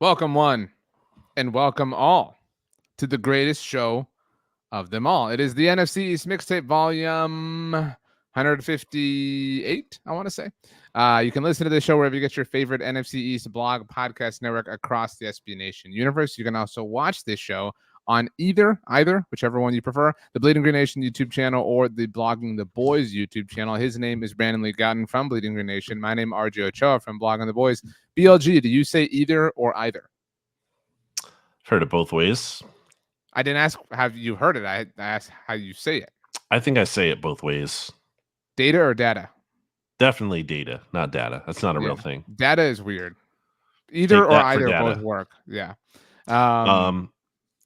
Welcome one and welcome all to the greatest show of them all. It is the NFC East Mixtape Volume 158, I want to say. You can listen to this show wherever you get your favorite NFC East blog podcast network across the SB Nation universe. You can also watch this show on either, whichever one you prefer, the Bleeding Green Nation YouTube channel or the Blogging the Boys YouTube channel. His name is Brandon Lee Gowton from Bleeding Green Nation. My name is RJ Ochoa from Blogging the Boys. BLG, do you say either or either? Heard it both ways. I didn't ask have you heard it. I asked how you say it. I think I say it both ways. Data or data? Definitely data, not data. That's not a real thing. Data is weird. Either or either both work. Yeah.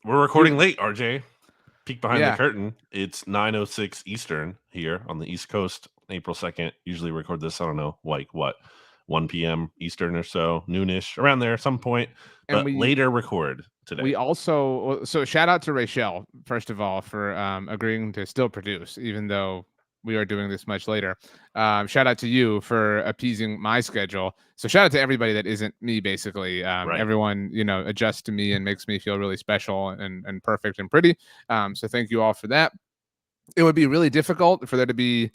We're recording late, RJ. Peek behind the curtain. It's 9:06 Eastern here on the East Coast, April 2nd. Usually record this, I don't know, like what, 1 p.m. Eastern or so, noonish, around there, some point. But later record today. We also, so shout out to Rachel, first of all, for agreeing to still produce, even though we are doing this much later. Shout out to you for appeasing my schedule. So shout out to everybody that isn't me, basically. Everyone, adjusts to me and makes me feel really special and perfect and pretty. So thank you all for that. It would be really difficult for there to be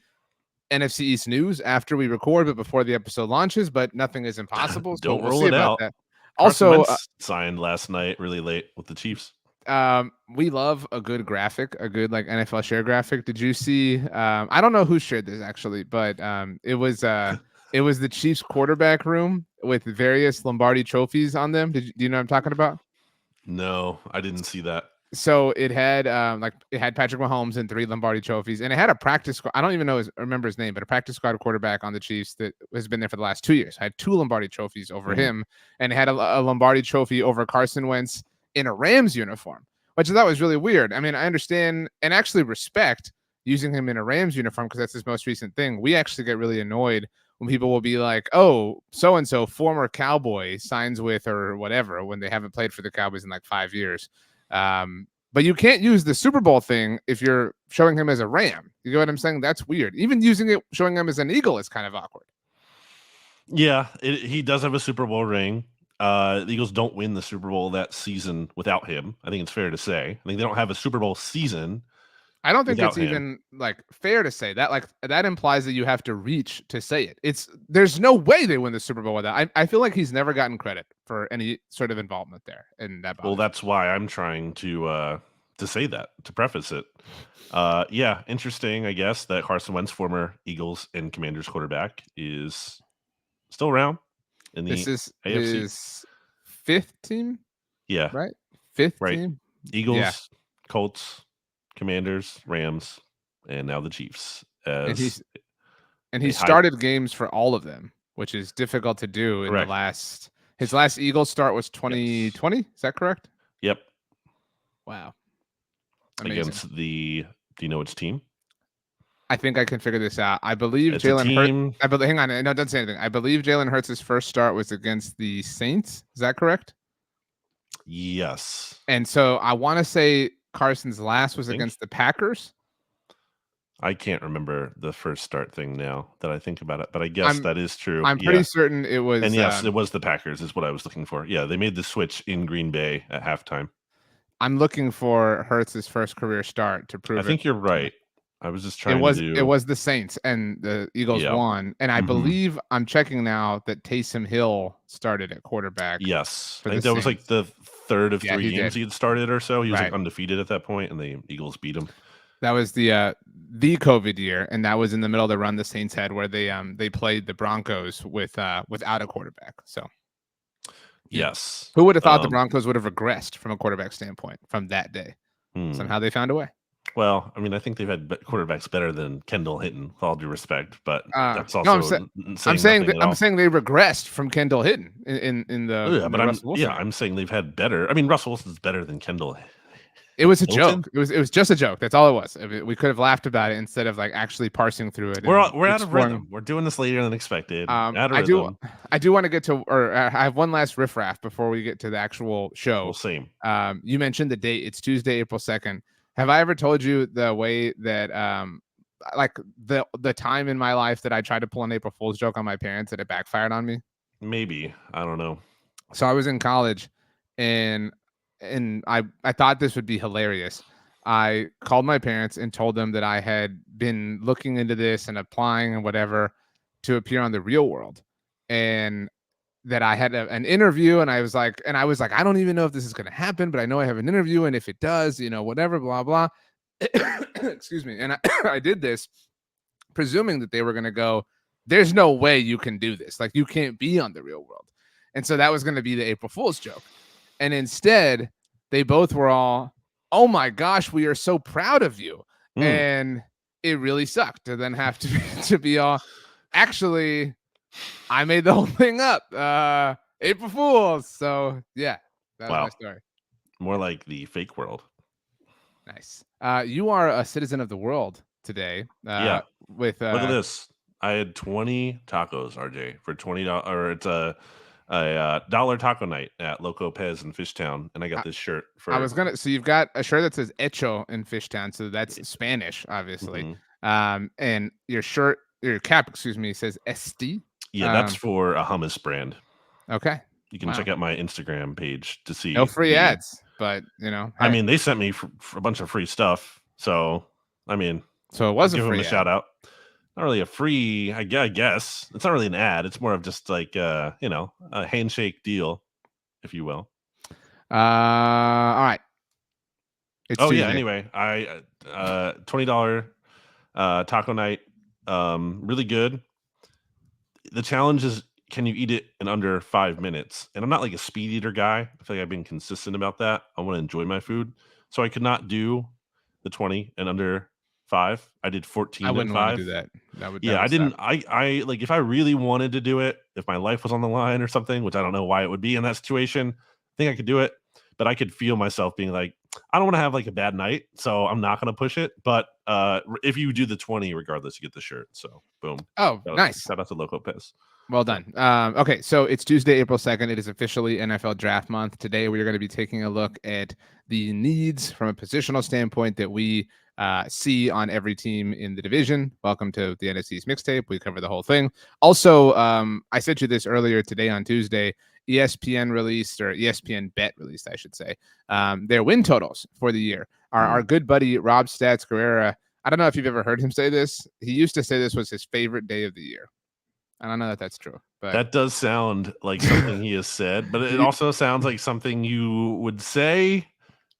NFC East news after we record, but before the episode launches, but nothing is impossible. So Don't rule it out. That. Also, signed last night really late with the Chiefs. We love a good graphic, a good like NFL share graphic. Did you see? I don't know who shared this actually, but it was the Chiefs quarterback room with various Lombardi trophies on them. Do you know what I'm talking about? No, I didn't see that. So it had Patrick Mahomes and 3 Lombardi trophies, and it had a practice. I don't even remember his name, but a practice squad quarterback on the Chiefs that has been there for the last 2 years. I had 2 Lombardi trophies over him, and had a Lombardi trophy over Carson Wentz in a Rams uniform, which I thought was really weird. I mean, I understand and actually respect using him in a Rams uniform because that's his most recent thing. We actually get really annoyed when people will be like, "Oh, so and so former Cowboy signs with or whatever," when they haven't played for the Cowboys in like 5 years. But you can't use the Super Bowl thing if you're showing him as a Ram. You know what I'm saying? That's weird. Even showing him as an Eagle is kind of awkward. Yeah, he does have a Super Bowl ring. The Eagles don't win the Super Bowl that season without him. I think it's fair to say. I think they don't have a Super Bowl season. I don't think it's even like fair to say that. Like that implies that you have to reach to say it. There's no way they win the Super Bowl without. I feel like he's never gotten credit for any sort of involvement there in that. Well, that's why I'm trying to say that, to preface it. Yeah, interesting, I guess, that Carson Wentz, former Eagles and Commanders quarterback, is still around in the AFC. His 5th team. Yeah. Right. 5th team. Eagles, Colts, Commanders, Rams, and now the Chiefs. And he started games for all of them, which is difficult to do. Correct. His last Eagles start was 2020. Yes. Is that correct? Yep. Wow. Amazing. Against do you know which team? I think I can figure this out. I believe Jalen Hurts. Hang on, no, don't say anything. I believe Jalen Hurts' first start was against the Saints. Is that correct? Yes. And so I want to say Carson's last was against the Packers. I can't remember the first start thing now that I think about it, but I guess that is true. I'm pretty certain it was. And yes, it was the Packers is what I was looking for. Yeah, they made the switch in Green Bay at halftime. I'm looking for Hurts' first career start to prove it. I think you're right. I was just trying It was the Saints and the Eagles won. And I believe I'm checking now that Taysom Hill started at quarterback. Yes. I think that was like the third of 3 games he had started or so. He was like undefeated at that point, and the Eagles beat him. That was the COVID year, and that was in the middle of the run the Saints had where they played the Broncos without a quarterback. So yes. Who would have thought the Broncos would have regressed from a quarterback standpoint from that day? Somehow they found a way. Well, I mean, I think they've had quarterbacks better than Kendall Hinton, with all due respect, but that's also I'm saying they regressed from Kendall Hinton in the. I'm saying they've had better. I mean, Russell Wilson's better than Kendall. It was a joke. It was just a joke. That's all it was. We could have laughed about it instead of like actually parsing through it. We're out of rhythm. We're doing this later than expected. I do want to get to, or I have one last riffraff before we get to the actual show. Well, same. You mentioned the date. It's Tuesday, April 2nd. Have I ever told you the way that like the time in my life that I tried to pull an April Fool's joke on my parents that it backfired on me? Maybe. I don't know. So I was in college, and I thought this would be hilarious. I called my parents and told them that I had been looking into this and applying and whatever to appear on The Real World, and that I had an interview, and I was like, I don't even know if this is going to happen, but I know I have an interview, and if it does, whatever, blah blah. Excuse me. And I did this presuming that they were going to go, there's no way you can do this. Like, you can't be on The Real World. And so that was going to be the April Fool's joke. And instead, they both were all, oh my gosh, we are so proud of you. And it really sucked to then have to be all, actually, I made the whole thing up. April Fools. So yeah, that was my story. More like the fake world. Nice. You are a citizen of the world today. Yeah. With look at this. I had 20 tacos, RJ, for $20, or it's a dollar taco night at Loco Pez in Fishtown, and I got this shirt for. So you've got a shirt that says Ochoa in Fishtown, so that's Spanish, obviously. And your cap, says ST. Yeah, that's for a hummus brand. Okay. You can check out my Instagram page to see. No free ads, but hey. I mean, they sent me for a bunch of free stuff, so I mean, so it was give them a shout out. Not really a free, I guess. It's not really an ad. It's more of just like a handshake deal, if you will. All right. It's Tuesday. Yeah. Anyway, I $20 taco night, really good. The challenge is, can you eat it in under 5 minutes? And I'm not like a speed eater guy. I feel like I've been consistent about that. I want to enjoy my food, so I could not do the 20 and under 5. I did 14. I wouldn't want to do that. I didn't. I like, if I really wanted to do it, if my life was on the line or something, which I don't know why it would be in that situation, I think I could do it. But I could feel myself being like, I don't want to have like a bad night, so I'm not going to push it. But if you do the 20, regardless, you get the shirt. So boom. Oh, nice. Shout out to Loco Pez. Well done. Okay, so it's Tuesday, April 2nd. It is officially NFL Draft Month. Today, we are going to be taking a look at the needs from a positional standpoint that we see on every team in the division. Welcome to the NFC East Mixtape. We cover the whole thing. Also, I sent you this earlier today on Tuesday. ESPN released, or ESPN Bet released, I should say, their win totals for the year. Our good buddy, Rob Stats Guerrera, I don't know if you've ever heard him say this. He used to say this was his favorite day of the year. I don't know that that's true, but that does sound like something he has said, but it also sounds like something you would say,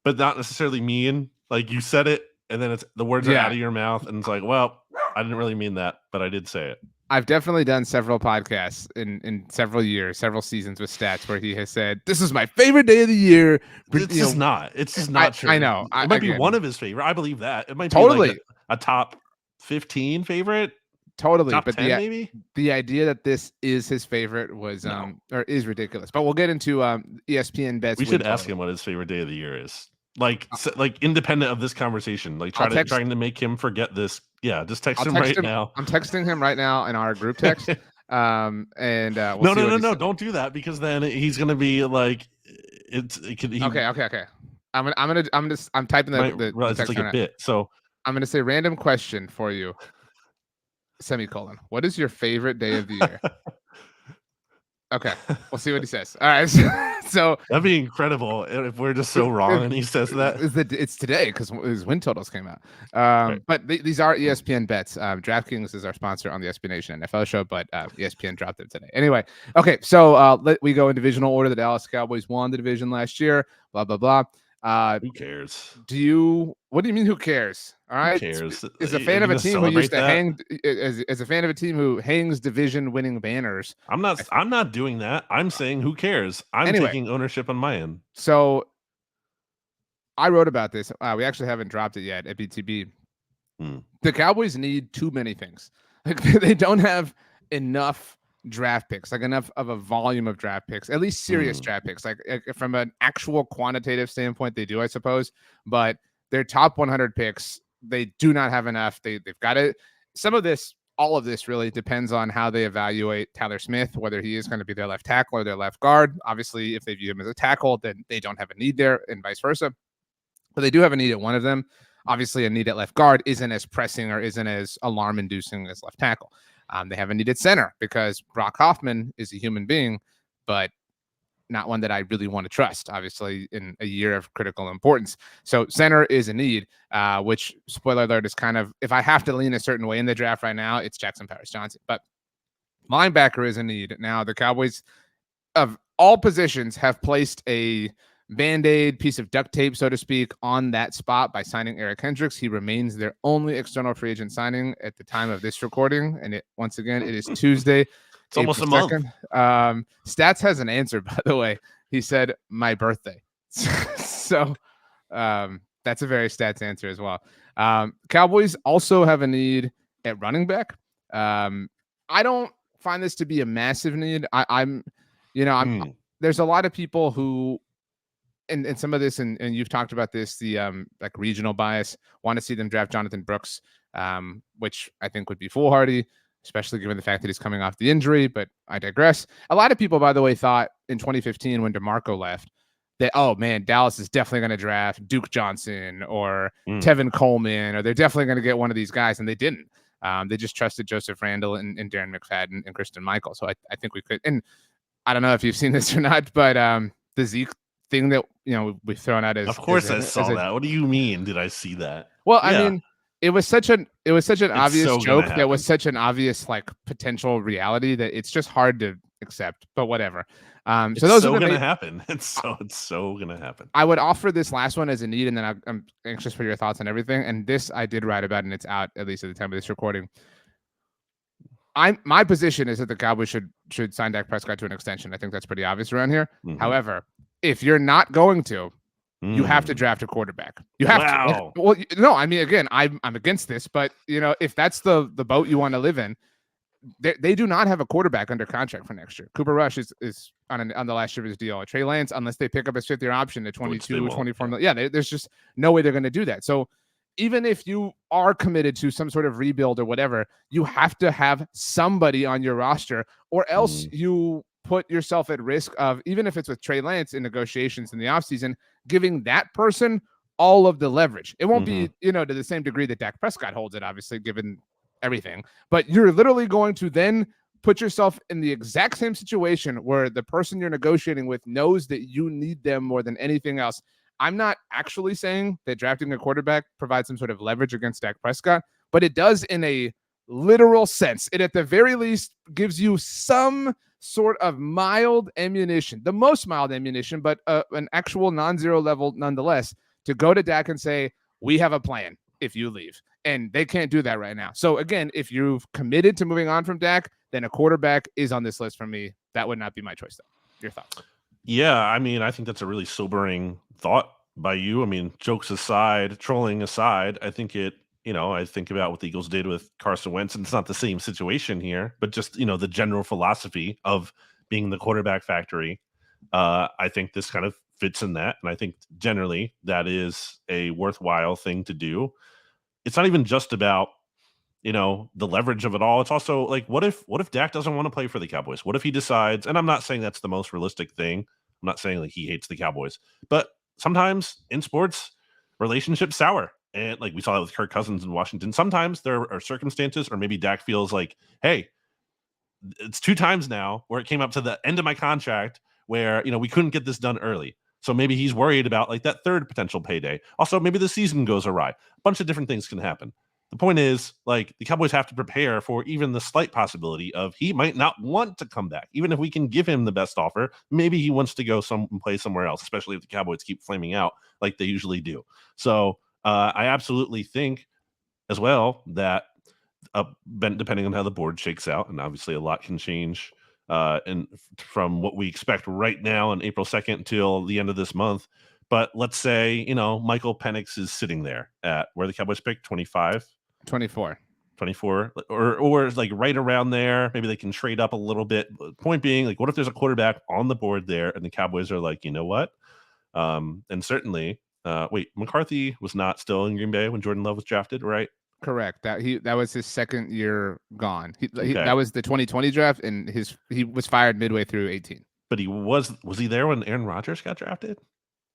but not necessarily mean. Like, you said it, and then the words are out of your mouth, and it's like, well, I didn't really mean that, but I did say it. I've definitely done several podcasts in several years, several seasons with Stats where he has said, "This is my favorite day of the year." It's just not. It's just not true. I know. It might be one of his favorite. I believe that. It might be like a top 15 favorite. Totally, top but 10 maybe the idea that this is his favorite was or is ridiculous. But we'll get into ESPN bets. We should ask him what his favorite day of the year is. Like independent of this conversation, like trying to make him forget this. Yeah, just text him right now. I'm texting him right now in our group text. We'll no, don't do that, because then he's gonna be like, okay. I'm typing the text it's like a bit. So I'm gonna say random question for you. Semicolon. What is your favorite day of the year? Okay, we'll see what he says. All right, so that'd be incredible if we're just so wrong and he says that. It's today because his win totals came out. Right. But these are ESPN bets. DraftKings is our sponsor on the SB Nation NFL show, but ESPN dropped it today. Anyway, okay, so we go in divisional order. The Dallas Cowboys won the division last year. Blah blah blah. Who cares? What do you mean? Who cares? All right. Who cares? As a fan of a team who used to hang, as a fan of a team who hangs division-winning banners. I'm not doing that. I'm saying, who cares? I'm taking ownership on my end. So I wrote about this. We actually haven't dropped it yet at BTB. The Cowboys need too many things. Like, they don't have enough draft picks, like enough of a volume of draft picks, at least serious draft picks. Like from an actual quantitative standpoint, they do, I suppose. But their top 100 picks, they do not have enough. They've got it. All of this really depends on how they evaluate Tyler Smith, whether he is going to be their left tackle or their left guard. Obviously, if they view him as a tackle, then they don't have a need there, and vice versa. But they do have a need at one of them. Obviously, a need at left guard isn't as pressing or isn't as alarm-inducing as left tackle. They have a need at center because Brock Hoffman is a human being, but not one that I really want to trust, obviously, in a year of critical importance. So center is a need, which, spoiler alert, is kind of, if I have to lean a certain way in the draft right now, it's Jackson Paris-Johnson. But linebacker is a need. Now, the Cowboys, of all positions, have placed a Band-Aid, piece of duct tape, so to speak, on that spot by signing Eric Hendricks. He remains their only external free agent signing at the time of this recording. And once again, it is Tuesday. It's almost a month. Stats has an answer, by the way. He said, my birthday. So that's a very Stats answer as well. Cowboys also have a need at running back. I don't find this to be a massive need. There's a lot of people who, and some of this, and you've talked about this, the like regional bias, want to see them draft Jonathan Brooks, which I think would be foolhardy, especially given the fact that he's coming off the injury, but I digress. A lot of people, by the way, thought in 2015 when DeMarco left that, oh man, Dallas is definitely going to draft Duke Johnson or Tevin Coleman, or they're definitely going to get one of these guys, and they didn't. They just trusted Joseph Randall and Darren McFadden and Christian Michael. So I think we could, and I don't know if you've seen this or not, but the Zeke thing that we've thrown out as, of course I saw that. What do you mean? Did I see that? Well, yeah. I mean, it was such an obvious joke that was such an obvious like potential reality that it's just hard to accept. But whatever. So those are gonna happen. It's so gonna happen. I would offer this last one as a need, and then I'm anxious for your thoughts on everything. And this I did write about, and it's out at least at the time of this recording. My position is that the Cowboys should sign Dak Prescott to an extension. I think that's pretty obvious around here. Mm-hmm. However, if you're not going to, you have to draft a quarterback. You have to. Well, no, I mean, again, I'm against this, but if that's the boat you want to live in, they do not have a quarterback under contract for next year. Cooper Rush is on the last year of his deal. Trey Lance, unless they pick up his fifth-year option at 22, 24 million. Yeah, there's just no way they're going to do that. So even if you are committed to some sort of rebuild or whatever, you have to have somebody on your roster, or else you put yourself at risk of, even if it's with Trey Lance in negotiations in the offseason, giving that person all of the leverage. It won't be, to the same degree that Dak Prescott holds it, obviously, given everything. But you're literally going to then put yourself in the exact same situation where the person you're negotiating with knows that you need them more than anything else. I'm not actually saying that drafting a quarterback provides some sort of leverage against Dak Prescott, but it does in a literal sense. It at the very least gives you some sort of mild ammunition, the most mild ammunition, but an actual non-zero level nonetheless, to go to Dak and say, we have a plan if you leave. And they can't do that right now. So again, if you've committed to moving on from Dak, then a quarterback is on this list for me. That would not be my choice, though. Your thoughts? Yeah, I mean, I think that's a really sobering thought by you. I mean, jokes aside, trolling aside, I think I think about what the Eagles did with Carson Wentz, and it's not the same situation here, but just, the general philosophy of being the quarterback factory. I think this kind of fits in that. And I think generally that is a worthwhile thing to do. It's not even just about, the leverage of it all. It's also like, what if Dak doesn't want to play for the Cowboys? What if he decides, and I'm not saying that's the most realistic thing. I'm not saying like he hates the Cowboys, but sometimes in sports, relationships sour. And like we saw that with Kirk Cousins in Washington. Sometimes there are circumstances, or maybe Dak feels like, hey, it's 2 times now where it came up to the end of my contract where, we couldn't get this done early. So maybe he's worried about like that third potential payday. Also, maybe the season goes awry. A bunch of different things can happen. The point is, like, the Cowboys have to prepare for even the slight possibility of he might not want to come back. Even if we can give him the best offer, maybe he wants to go play somewhere else, especially if the Cowboys keep flaming out like they usually do. So I absolutely think as well that depending on how the board shakes out, and obviously a lot can change from what we expect right now on April 2nd until the end of this month. But let's say, Michael Penix is sitting there at where the Cowboys picked 25. 24, or like right around there. Maybe they can trade up a little bit. Point being, like, what if there's a quarterback on the board there and the Cowboys are like, you know what? And certainly, McCarthy was not still in Green Bay when Jordan Love was drafted, right? Correct. That was his second year gone. That was the 2020 draft, and he was fired midway through 18. But was he there when Aaron Rodgers got drafted?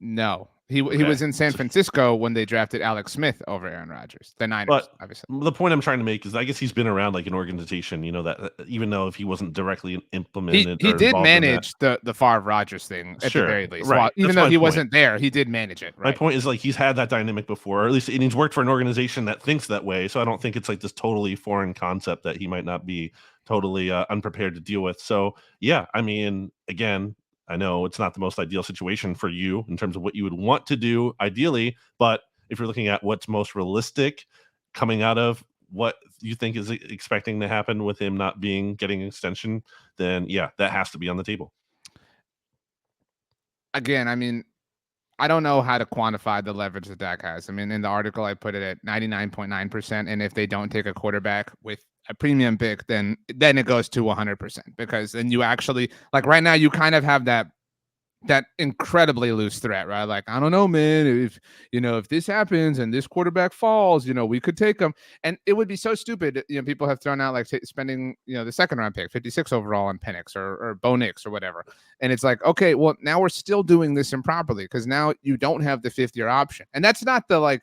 No, he was in San Francisco when they drafted Alex Smith over Aaron Rodgers. The Niners, but obviously. The point I'm trying to make is I guess he's been around like an organization, that even though if he wasn't directly implemented He or did involved in that. manage the Favre Rodgers thing at the very least. Right. Well, even That's though my he point. wasn't there, he did manage it. Right. My point is like he's had that dynamic before, or at least and he's worked for an organization that thinks that way. So I don't think it's like this totally foreign concept that he might not be totally unprepared to deal with. So yeah, I mean, again, I know it's not the most ideal situation for you in terms of what you would want to do ideally, but if you're looking at what's most realistic coming out of what you think is expecting to happen with him not getting an extension, then yeah, that has to be on the table. Again, I mean, I don't know how to quantify the leverage that Dak has. I mean, in the article, I put it at 99.9%. And if they don't take a quarterback with a premium pick, then it goes to 100%, because then you actually, like right now, you kind of have that incredibly loose threat, right? Like, I don't know, man, if this happens and this quarterback falls, we could take him. And it would be so stupid. People have thrown out like spending, the second round pick, 56 overall on Penix or Bo Nix or whatever. And it's like, okay, well, now we're still doing this improperly because now you don't have the 5th-year option. And that's not the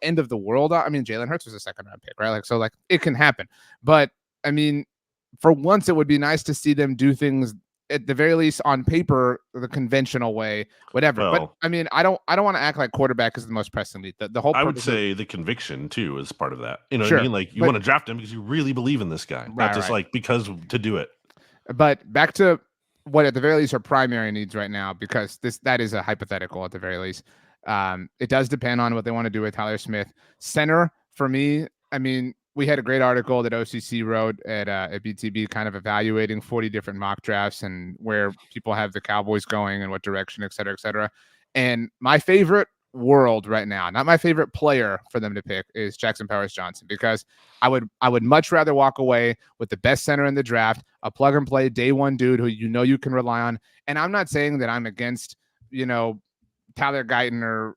end of the world. I mean, Jalen Hurts was a second round pick, right? Like, so like it can happen. But I mean, for once, it would be nice to see them do things at the very least on paper, the conventional way, whatever. Well, but I mean, I don't want to act like quarterback is the most pressing need. The whole I would say the conviction too is part of that. You know sure, what I mean? Like you want to draft him because you really believe in this guy, not just like because to do it. But back to what at the very least are primary needs right now, because that is a hypothetical at the very least. It does depend on what they want to do with Tyler Smith. Center for me, I mean, we had a great article that OCC wrote at BTB, kind of evaluating 40 different mock drafts and where people have the Cowboys going and what direction, et cetera, et cetera. And my favorite world right now, not my favorite player for them to pick, is Jackson Powers-Johnson, because I would much rather walk away with the best center in the draft, a plug and play day one dude who you can rely on. And I'm not saying that I'm against, Tyler Gowton or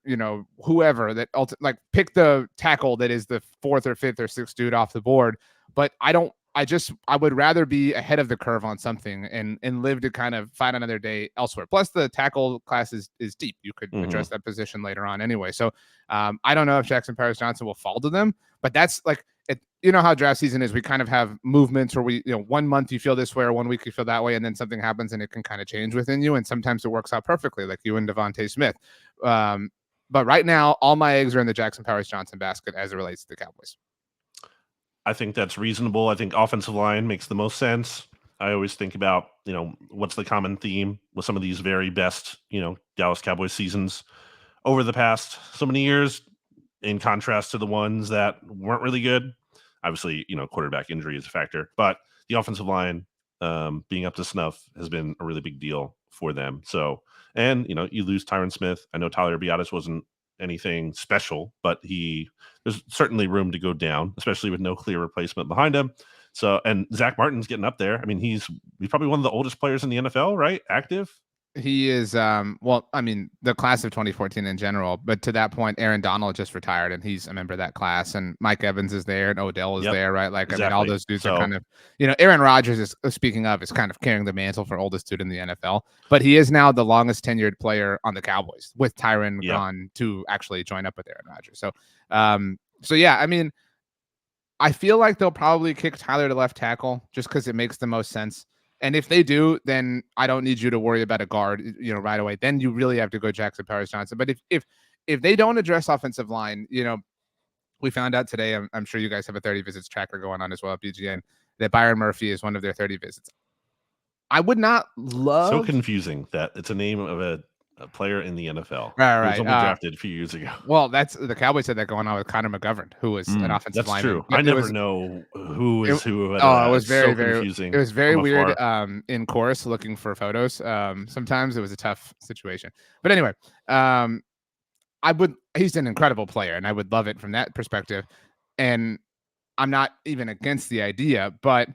whoever that like pick the tackle that is the 4th or 5th or 6th dude off the board. But I would rather be ahead of the curve on something and live to kind of find another day elsewhere. Plus the tackle class is deep. You could address that position later on anyway. So I don't know if Jackson Powers-Johnson will fall to them, but that's like it. You know how draft season is. We kind of have movements where we, 1 month you feel this way or 1 week you feel that way, and then something happens and it can kind of change within you. And sometimes it works out perfectly, like you and Devontae Smith. But right now, all my eggs are in the Jackson Powers-Johnson basket as it relates to the Cowboys. I think that's reasonable. I think offensive line makes the most sense. I always think about, what's the common theme with some of these very best, Dallas Cowboys seasons over the past so many years, in contrast to the ones that weren't really good. Obviously, quarterback injury is a factor, but the offensive line being up to snuff has been a really big deal for them. So, and, you lose Tyron Smith. I know Tyler Biadasz wasn't anything special, but there's certainly room to go down, especially with no clear replacement behind him. So, and Zach Martin's getting up there. I mean, he's probably one of the oldest players in the NFL, right? Active. He is, well, I mean, the class of 2014 in general, but to that point, Aaron Donald just retired and he's a member of that class, and Mike Evans is there and Odell is there, right? Like, exactly. I mean, all those dudes are kind of, Aaron Rodgers is, speaking of, is kind of carrying the mantle for oldest dude in the NFL, but he is now the longest tenured player on the Cowboys, with Tyron gone to actually join up with Aaron Rodgers. So yeah, I mean, I feel like they'll probably kick Tyler to left tackle just because it makes the most sense. And if they do, then I don't need you to worry about a guard, right away. Then you really have to go Jackson Powers-Johnson. But if they don't address offensive line, we found out today, I'm sure you guys have a 30 visits tracker going on as well at BGN, that Byron Murphy is one of their 30 visits. I would not love. So confusing that it's a name of a player in the NFL. Right. Who was only drafted a few years ago. Well, that's the Cowboys had that going on with Connor McGovern, who was an offensive lineman. That's true. I never know who is who. It was very confusing. It was very weird. In course, looking for photos. Sometimes it was a tough situation. But anyway, he's an incredible player, and I would love it from that perspective. And I'm not even against the idea, but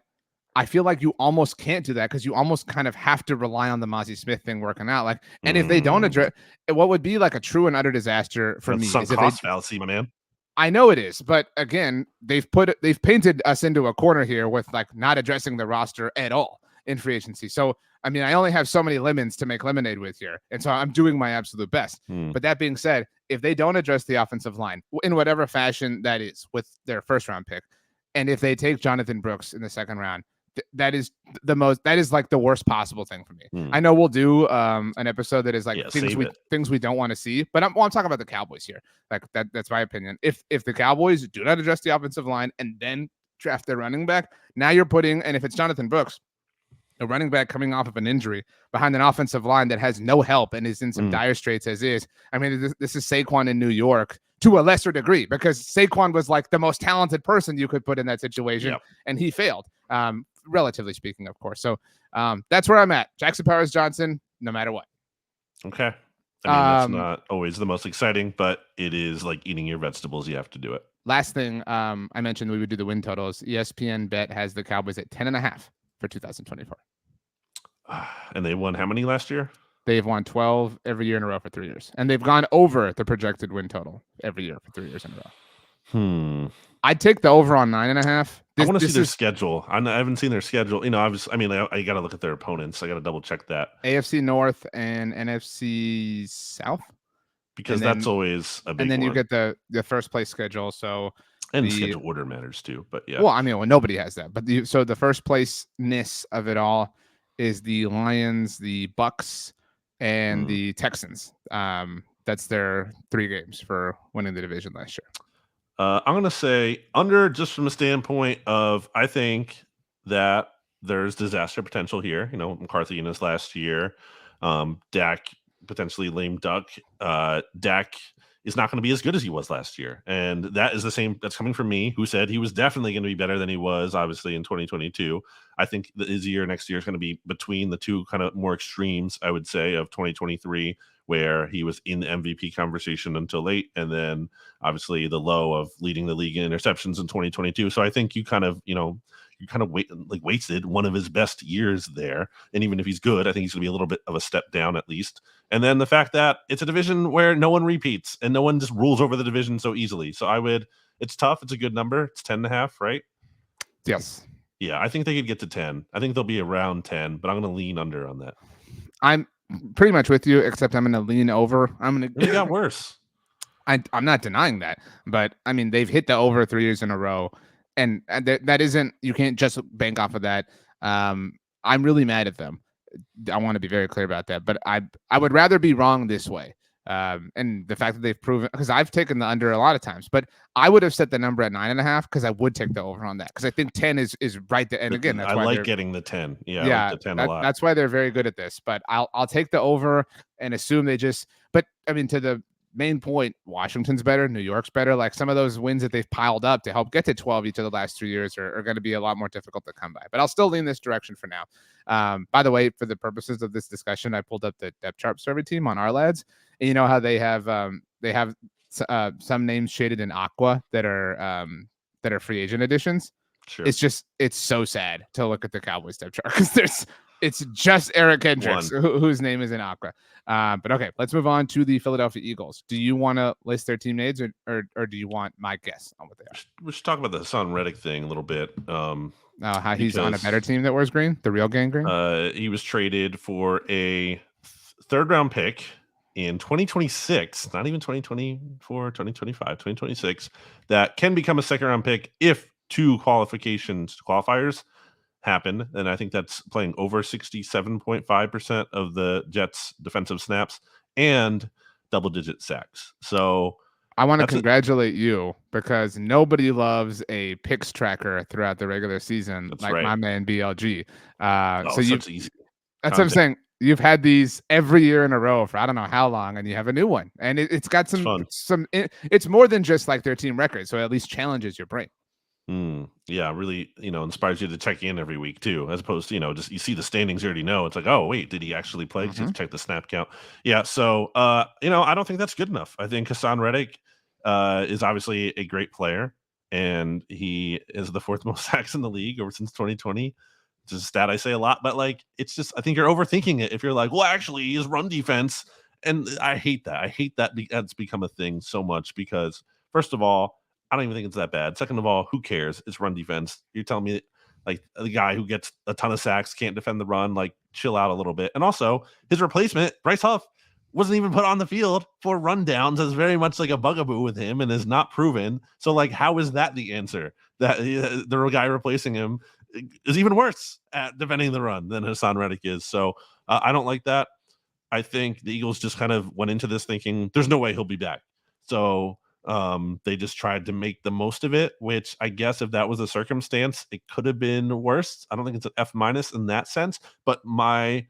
I feel like you almost can't do that because you almost kind of have to rely on the Mozzie Smith thing working out. Like, and if they don't address what would be like a true and utter disaster for me, some cost fallacy, my man. I know it is, but again, they've painted us into a corner here with like not addressing the roster at all in free agency. So I mean, I only have so many lemons to make lemonade with here. And so I'm doing my absolute best. But that being said, if they don't address the offensive line in whatever fashion that is with their first round pick, and if they take Jonathan Brooks in the second round, that is like the worst possible thing for me. I know we'll do an episode that is like things we don't want to see, but I'm talking about the Cowboys here. Like that's my opinion. If the Cowboys do not address the offensive line and then draft their running back, now you're putting, and if it's Jonathan Brooks, a running back coming off of an injury behind an offensive line that has no help and is in some dire straits as is. I mean, this is Saquon in New York to a lesser degree, because Saquon was like the most talented person you could put in that situation, and he failed, relatively speaking, of course. So that's where I'm at. Jackson Powers Johnson, no matter what. Okay. I mean, that's not always the most exciting, but it is like eating your vegetables. You have to do it. Last thing, I mentioned we would do the win totals. ESPN Bet has the Cowboys at 10.5 for 2024. And they won how many last year? They've won 12 every year in a row for 3 years. And they've gone over the projected win total every year for 3 years in a row. I'd take the over on 9.5. I want to see their schedule. I haven't seen their schedule. I got to look at their opponents. I got to double check that. AFC North and NFC South. Because that's always a big one. And then you get the first place schedule. So and schedule order matters too. But yeah. Well, I mean, nobody has that. But so the first place-ness of it all is the Lions, the Bucks, and the Texans. That's their 3 games for winning the division last year. I'm going to say under, just from the standpoint of, I think that there's disaster potential here. McCarthy in his last year, Dak potentially lame duck. Dak is not going to be as good as he was last year. And that is the same. That's coming from me, who said he was definitely going to be better than he was, obviously, in 2022. I think that his year next year is going to be between the two kind of more extremes, I would say, of 2023, where he was in the MVP conversation until late, and then obviously the low of leading the league in interceptions in 2022. So I think you kind of wasted one of his best years there. And even if he's good, I think he's going to be a little bit of a step down at least. And then the fact that it's a division where no one repeats and no one just rules over the division so easily. So it's tough. It's a good number. It's 10.5, right? Yes. Yeah, I think they could get to 10. I think they'll be around 10, but I'm going to lean under on that. I'm pretty much with you, except I'm going to lean over. It got worse. I'm not denying that, but I mean, they've hit the over 3 years in a row, and that isn't, you can't just bank off of that. I'm really mad at them. I want to be very clear about that, but I would rather be wrong this way. And the fact that they've proven, because I've taken the under a lot of times, but I would have set the number at 9.5 because I would take the over on that, because I think 10 is right there. And again, that's I why like getting the 10. Yeah, I like the 10 a lot. That's why they're very good at this. But I'll take the over and assume they just. But I mean, to the main point, Washington's better, New York's better. Like, some of those wins that they've piled up to help get to 12 each of the last 3 years are going to be a lot more difficult to come by. But I'll still lean this direction for now. By the way, for the purposes of this discussion, I pulled up the depth chart survey team on our lads. And you know how they have some names shaded in aqua that are free agent additions. Sure. It's so sad to look at the Cowboys depth chart, because it's just Eric Hendricks whose name is in aqua. But okay, let's move on to the Philadelphia Eagles. Do you want to list their team names, or do you want my guess on what they are? We should talk about the Hassan Reddick thing a little bit. How he's on a better team that wears green, the real gang green. He was traded for a 3rd round pick in 2026, not even 2024, 2025, 2026, that can become a 2nd round pick if 2 qualifiers happen. And I think that's playing over 67.5% of the Jets' defensive snaps and double-digit sacks. So I want to congratulate you, because nobody loves a picks tracker throughout the regular season. That's like my man BLG. So easy. That's what I'm saying. You've had these every year in a row for I don't know how long, and you have a new one, and it's got some. It's more than just like their team record, so it at least challenges your brain. Yeah, really, inspires you to check in every week too, as opposed to, just you see the standings, you already know. It's like, oh wait, did he actually play? Just check the snap count. Yeah, so I don't think that's good enough. I think Hassan Reddick is obviously a great player, and he is the 4th most sacks in the league over since 2020. It's a stat I say a lot, but like, it's just, I think you're overthinking it if you're like, well, actually, his run defense, and I hate that. I hate that that's become a thing so much, because first of all, I don't even think it's that bad. Second of all, who cares? It's run defense. You're telling me like the guy who gets a ton of sacks, can't defend the run, like chill out a little bit. And also his replacement, Bryce Huff, wasn't even put on the field for rundowns, is very much like a bugaboo with him and is not proven. So like, how is that the answer? That the guy replacing him is even worse at defending the run than Hassan Reddick is. So I don't like that. I think the Eagles just kind of went into this thinking there's no way he'll be back. So they just tried to make the most of it, which I guess if that was a circumstance, it could have been worse. I don't think it's an F- in that sense, but my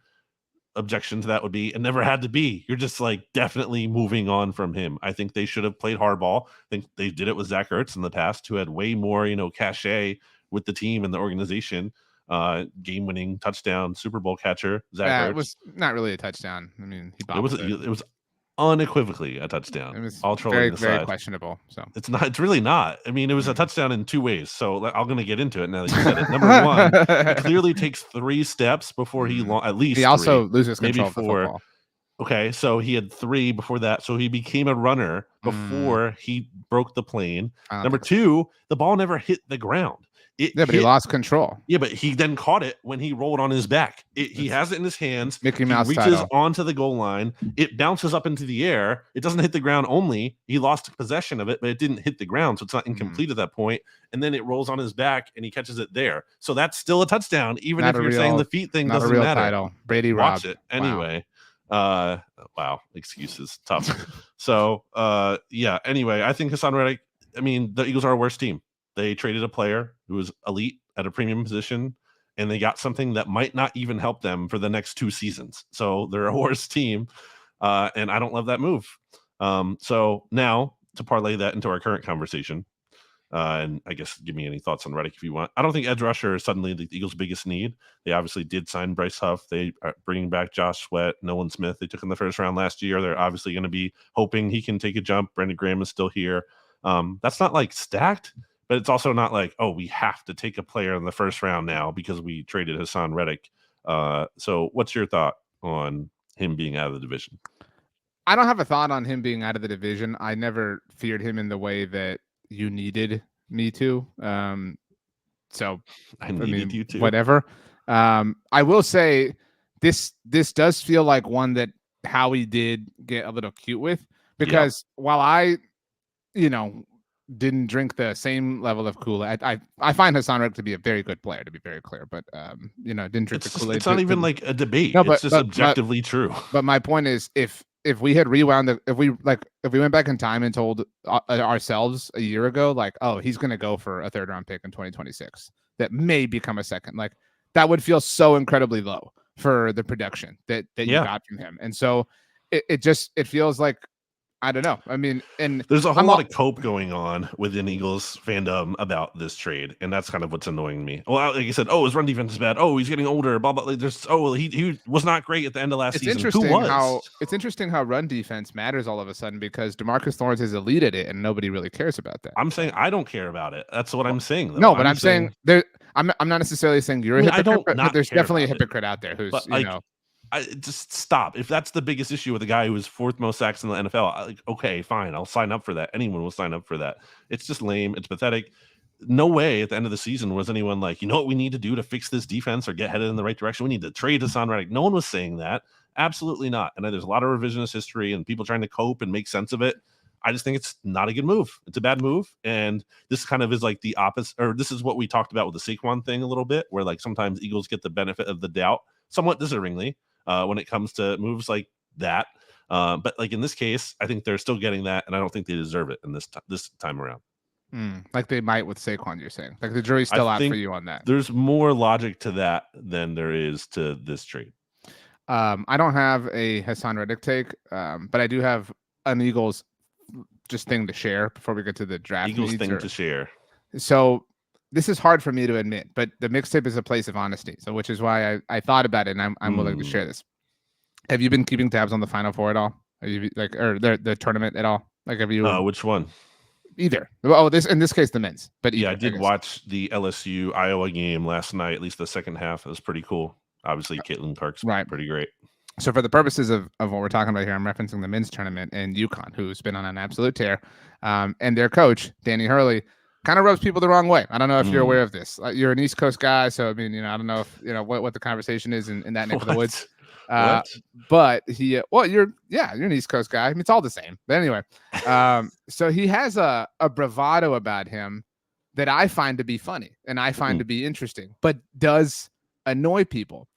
objection to that would be it never had to be. You're just like definitely moving on from him. I think they should have played hardball. I think they did it with Zach Ertz in the past, who had way more, cachet with the team and the organization. Game-winning touchdown Super Bowl catcher Zach Ertz. It was not really a touchdown. I mean, he bobbled it was unequivocally a touchdown. It was all trolling very aside. questionable. So it's not. It's really not. I mean, it was a touchdown in two ways. So I'm going to get into it now that you said it. Number one, he clearly takes 3 steps before he at least he also 3, loses control maybe of the 4. football. Okay, so he had 3 before that. So he became a runner before he broke the plane. Number 2, the ball never hit the ground. But he lost control. Yeah, but he then caught it when he rolled on his back. He has it in his hands. Mickey Mouse he reaches title. onto the goal line. It bounces up into the air. It doesn't hit the ground only. He lost possession of it, but it didn't hit the ground, so it's not incomplete at that point. And then it rolls on his back, and he catches it there. So that's still a touchdown, even if you're saying the feet thing doesn't matter. Title. Brady watch robbed. it anyway. Wow, excuses, tough. So yeah. Anyway, I think Hassan Reddick. I mean, the Eagles are a worse team. They traded a player who was elite at a premium position, and they got something that might not even help them for the next 2 seasons. So they're a worse team, and I don't love that move. So now to parlay that into our current conversation, and I guess give me any thoughts on Reddick if you want. I don't think edge rusher is suddenly the Eagles' biggest need. They obviously did sign Bryce Huff. They are bringing back Josh Sweat, Nolan Smith. They took in the first round last year. They're obviously going to be hoping he can take a jump. Brandon Graham is still here. That's not like stacked, but it's also not like, oh, we have to take a player in the first round now because we traded Hassan Reddick. So what's your thought on him being out of the division? I don't have a thought on him being out of the division. I never feared him in the way that you needed me to. So I needed you to. Whatever. I will say this does feel like one that Howie did get a little cute with, because while I, didn't drink the same level of Kool-Aid. I find Hassan Reddick to be a very good player, to be very clear, but didn't drink the Kool-Aid. It's not even like a debate. No, it's just objectively true. But my point is, if we had rewound if we went back in time and told ourselves a year ago, like, oh, he's going to go for a 3rd round pick in 2026, that may become a 2nd, like, that would feel so incredibly low for the production that you got from him. And so it feels like, I don't know. I mean, and there's a whole lot of cope going on within Eagles fandom about this trade, and that's kind of what's annoying me. Well, like you said, his run defense is bad. Oh, he's getting older. Blah blah. He was not great at the end of last season. It's interesting how run defense matters all of a sudden, because DeMarcus Lawrence is elite at it, and nobody really cares about that. I'm saying I don't care about it. That's what I'm saying. Though. No, but I'm saying there. I'm not necessarily saying you're a hypocrite, but there's definitely a hypocrite out there who's I just stop. If that's the biggest issue with a guy who was 4th most sacks in the NFL, okay, fine, I'll sign up for that. Anyone will sign up for that. It's just lame. It's pathetic. No way at the end of the season was anyone like, you know what we need to do to fix this defense or get headed in the right direction? We need to trade Hassan Reddick. No one was saying that. Absolutely not. And there's a lot of revisionist history and people trying to cope and make sense of it. I just think it's not a good move. It's a bad move. And this kind of is like the opposite, or this is what we talked about with the Saquon thing a little bit, where like sometimes Eagles get the benefit of the doubt, somewhat deservingly, when it comes to moves like that. But like in this case, I think they're still getting that, and I don't think they deserve it in this time around. Like they might with Saquon, you're saying? Like the jury's still out for you on that. There's more logic to that than there is to this trade. I don't have a Hassan Reddick take, but I do have an Eagles just thing to share before we get to the draft. Eagles thing to share. So this is hard for me to admit, but the mixtape is a place of honesty. So which is why I thought about it, and I'm willing to share this. Have you been keeping tabs on the Final Four at all? Are you or the tournament at all? Like, have you? Which one? Either. Oh, in this case, the men's. But either, I did watch the LSU Iowa game last night. At least the second half. It was pretty cool. Obviously, Caitlin Clark's pretty great. So for the purposes of what we're talking about here, I'm referencing the men's tournament and UConn, who's been on an absolute tear, and their coach Danny Hurley kind of rubs people the wrong way. I don't know if you're aware of this. You're an East Coast guy, so I mean, I don't know if what the conversation is in that neck of the woods. What? But he, you're an East Coast guy. I mean, it's all the same. But anyway, so he has a bravado about him that I find to be funny and I find to be interesting, but does annoy people.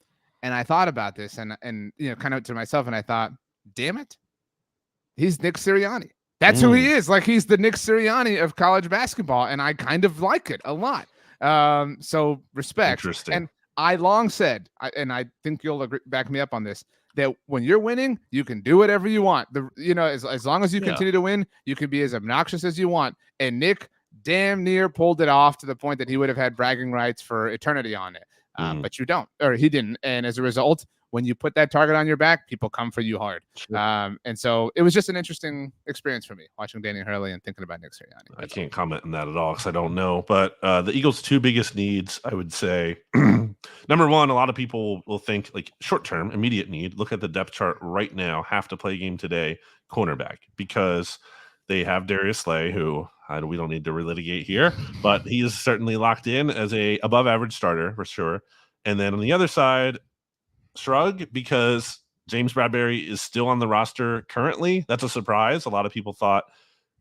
And I thought about this and kind of to myself, and I thought, damn it, he's Nick Sirianni. That's who he is. Like, he's the Nick Sirianni of college basketball, and I kind of like it a lot. So respect. Interesting. And I long said, and I think you'll back me up on this, that when you're winning, you can do whatever you want. As long as you continue to win, you can be as obnoxious as you want. And Nick damn near pulled it off to the point that he would have had bragging rights for eternity on it. But you don't, or he didn't. And as a result, when you put that target on your back, people come for you hard. Sure. And so it was just an interesting experience for me watching Danny Hurley and thinking about Nick Sirianni. I can't comment on that at all because I don't know. But the Eagles' two biggest needs, I would say, number one, a lot of people will think like short-term, immediate need. Look at the depth chart right now, have to play game today, cornerback, because they have Darius Slay, who we don't need to relitigate here, but he is certainly locked in as a above-average starter for sure. And then on the other side, shrug, because James Bradbury is still on the roster currently. That's a surprise. A lot of people thought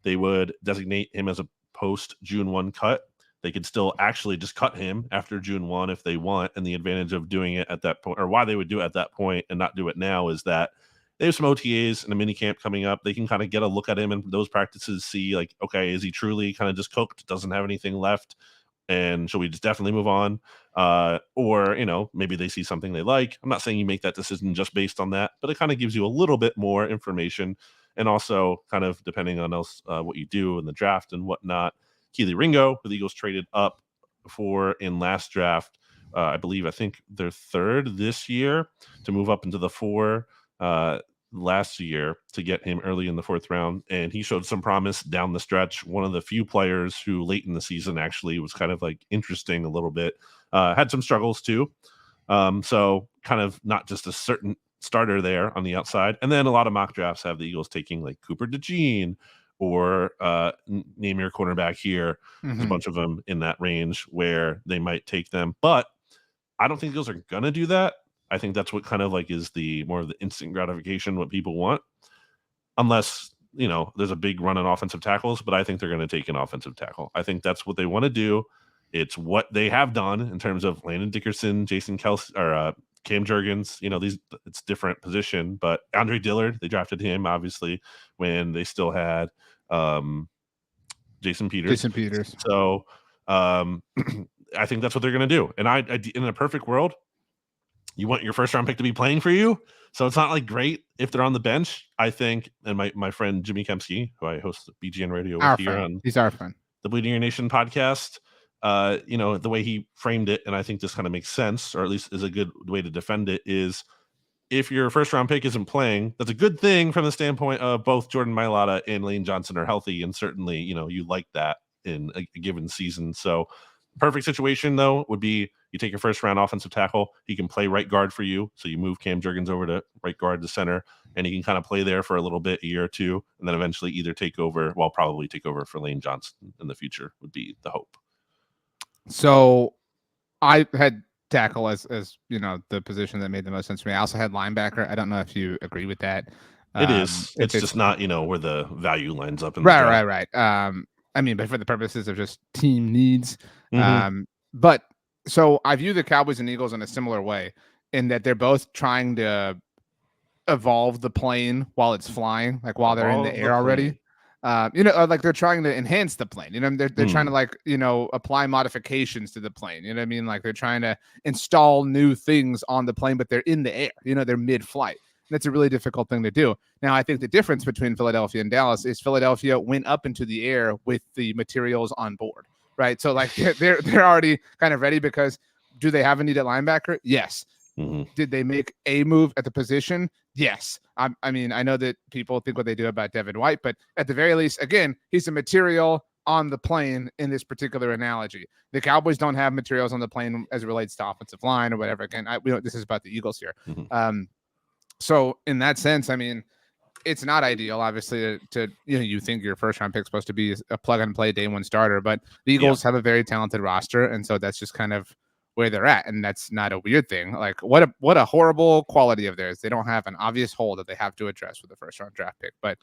they would designate him as a post June 1 cut. They could still actually just cut him after June 1 if they want. And the advantage of doing it at that point, or why they would do it at that point and not do it now, is that they have some OTAs and a mini camp coming up. They can kind of get a look at him in those practices, see like, okay, is he truly kind of just cooked? Doesn't have anything left. And should we just definitely move on? Or, maybe they see something they like. I'm not saying you make that decision just based on that, but it kind of gives you a little bit more information. And also kind of depending on what you do in the draft and whatnot. Keely Ringo, who the Eagles traded up for in last draft, I think they're third this year to move up into the 4 last year to get him early in the 4th round. And he showed some promise down the stretch. One of the few players who late in the season actually was kind of like interesting a little bit, had some struggles too. So kind of not just a certain starter there on the outside. And then a lot of mock drafts have the Eagles taking like Cooper DeJean or name your cornerback here. There's a bunch of them in that range where they might take them, but I don't think the Eagles are going to do that. I think that's what kind of like is the more of the instant gratification, what people want, unless, there's a big run on offensive tackles, but I think they're going to take an offensive tackle. I think that's what they want to do. It's what they have done in terms of Landon Dickerson, Jason Kelsey, or Cam Jurgens. It's different position, but Andre Dillard, they drafted him obviously when they still had Jason Peters. So I think that's what they're going to do. And I in a perfect world, you want your first round pick to be playing for you. So it's not like great if they're on the bench, I think. And my friend Jimmy Kempsky, who I host BGN Radio with here on he's our friend, the Bleeding Your Nation podcast, the way he framed it, and I think this kind of makes sense, or at least is a good way to defend it, is if your first round pick isn't playing, that's a good thing from the standpoint of both Jordan Mailata and Lane Johnson are healthy. And certainly, you like that in a given season. So perfect situation, though, would be you take your first round offensive tackle. He can play right guard for you. So you move Cam Jurgens over to right guard to center, and he can kind of play there for a little bit, a year or two, and then eventually either probably take over for Lane Johnson in the future would be the hope. So I had tackle as the position that made the most sense to me. I also had linebacker. I don't know if you agree with that. It is. It's just not, where the value lines up. Right. I mean, but for the purposes of just team needs. But so I view the Cowboys and Eagles in a similar way in that they're both trying to evolve the plane while it's flying, like while they're in the air already. Like they're trying to enhance the plane. They're trying to apply modifications to the plane. You know what I mean? Like they're trying to install new things on the plane, but they're in the air. They're mid-flight. That's a really difficult thing to do. Now, I think the difference between Philadelphia and Dallas is Philadelphia went up into the air with the materials on board, right? So like they're already kind of ready because do they have a need at linebacker? Yes. Did they make a move at the position? Yes. I mean, I know that people think what they do about Devin White, but at the very least, again, he's a material on the plane in this particular analogy. The Cowboys don't have materials on the plane as it relates to offensive line or whatever. Again, this is about the Eagles here. So in that sense, I mean, it's not ideal, obviously, to you think your first round pick is supposed to be a plug and play day one starter, but the Eagles have a very talented roster, and so that's just kind of where they're at, and that's not a weird thing. Like what a horrible quality of theirs. They don't have an obvious hole that they have to address with the first round draft pick, but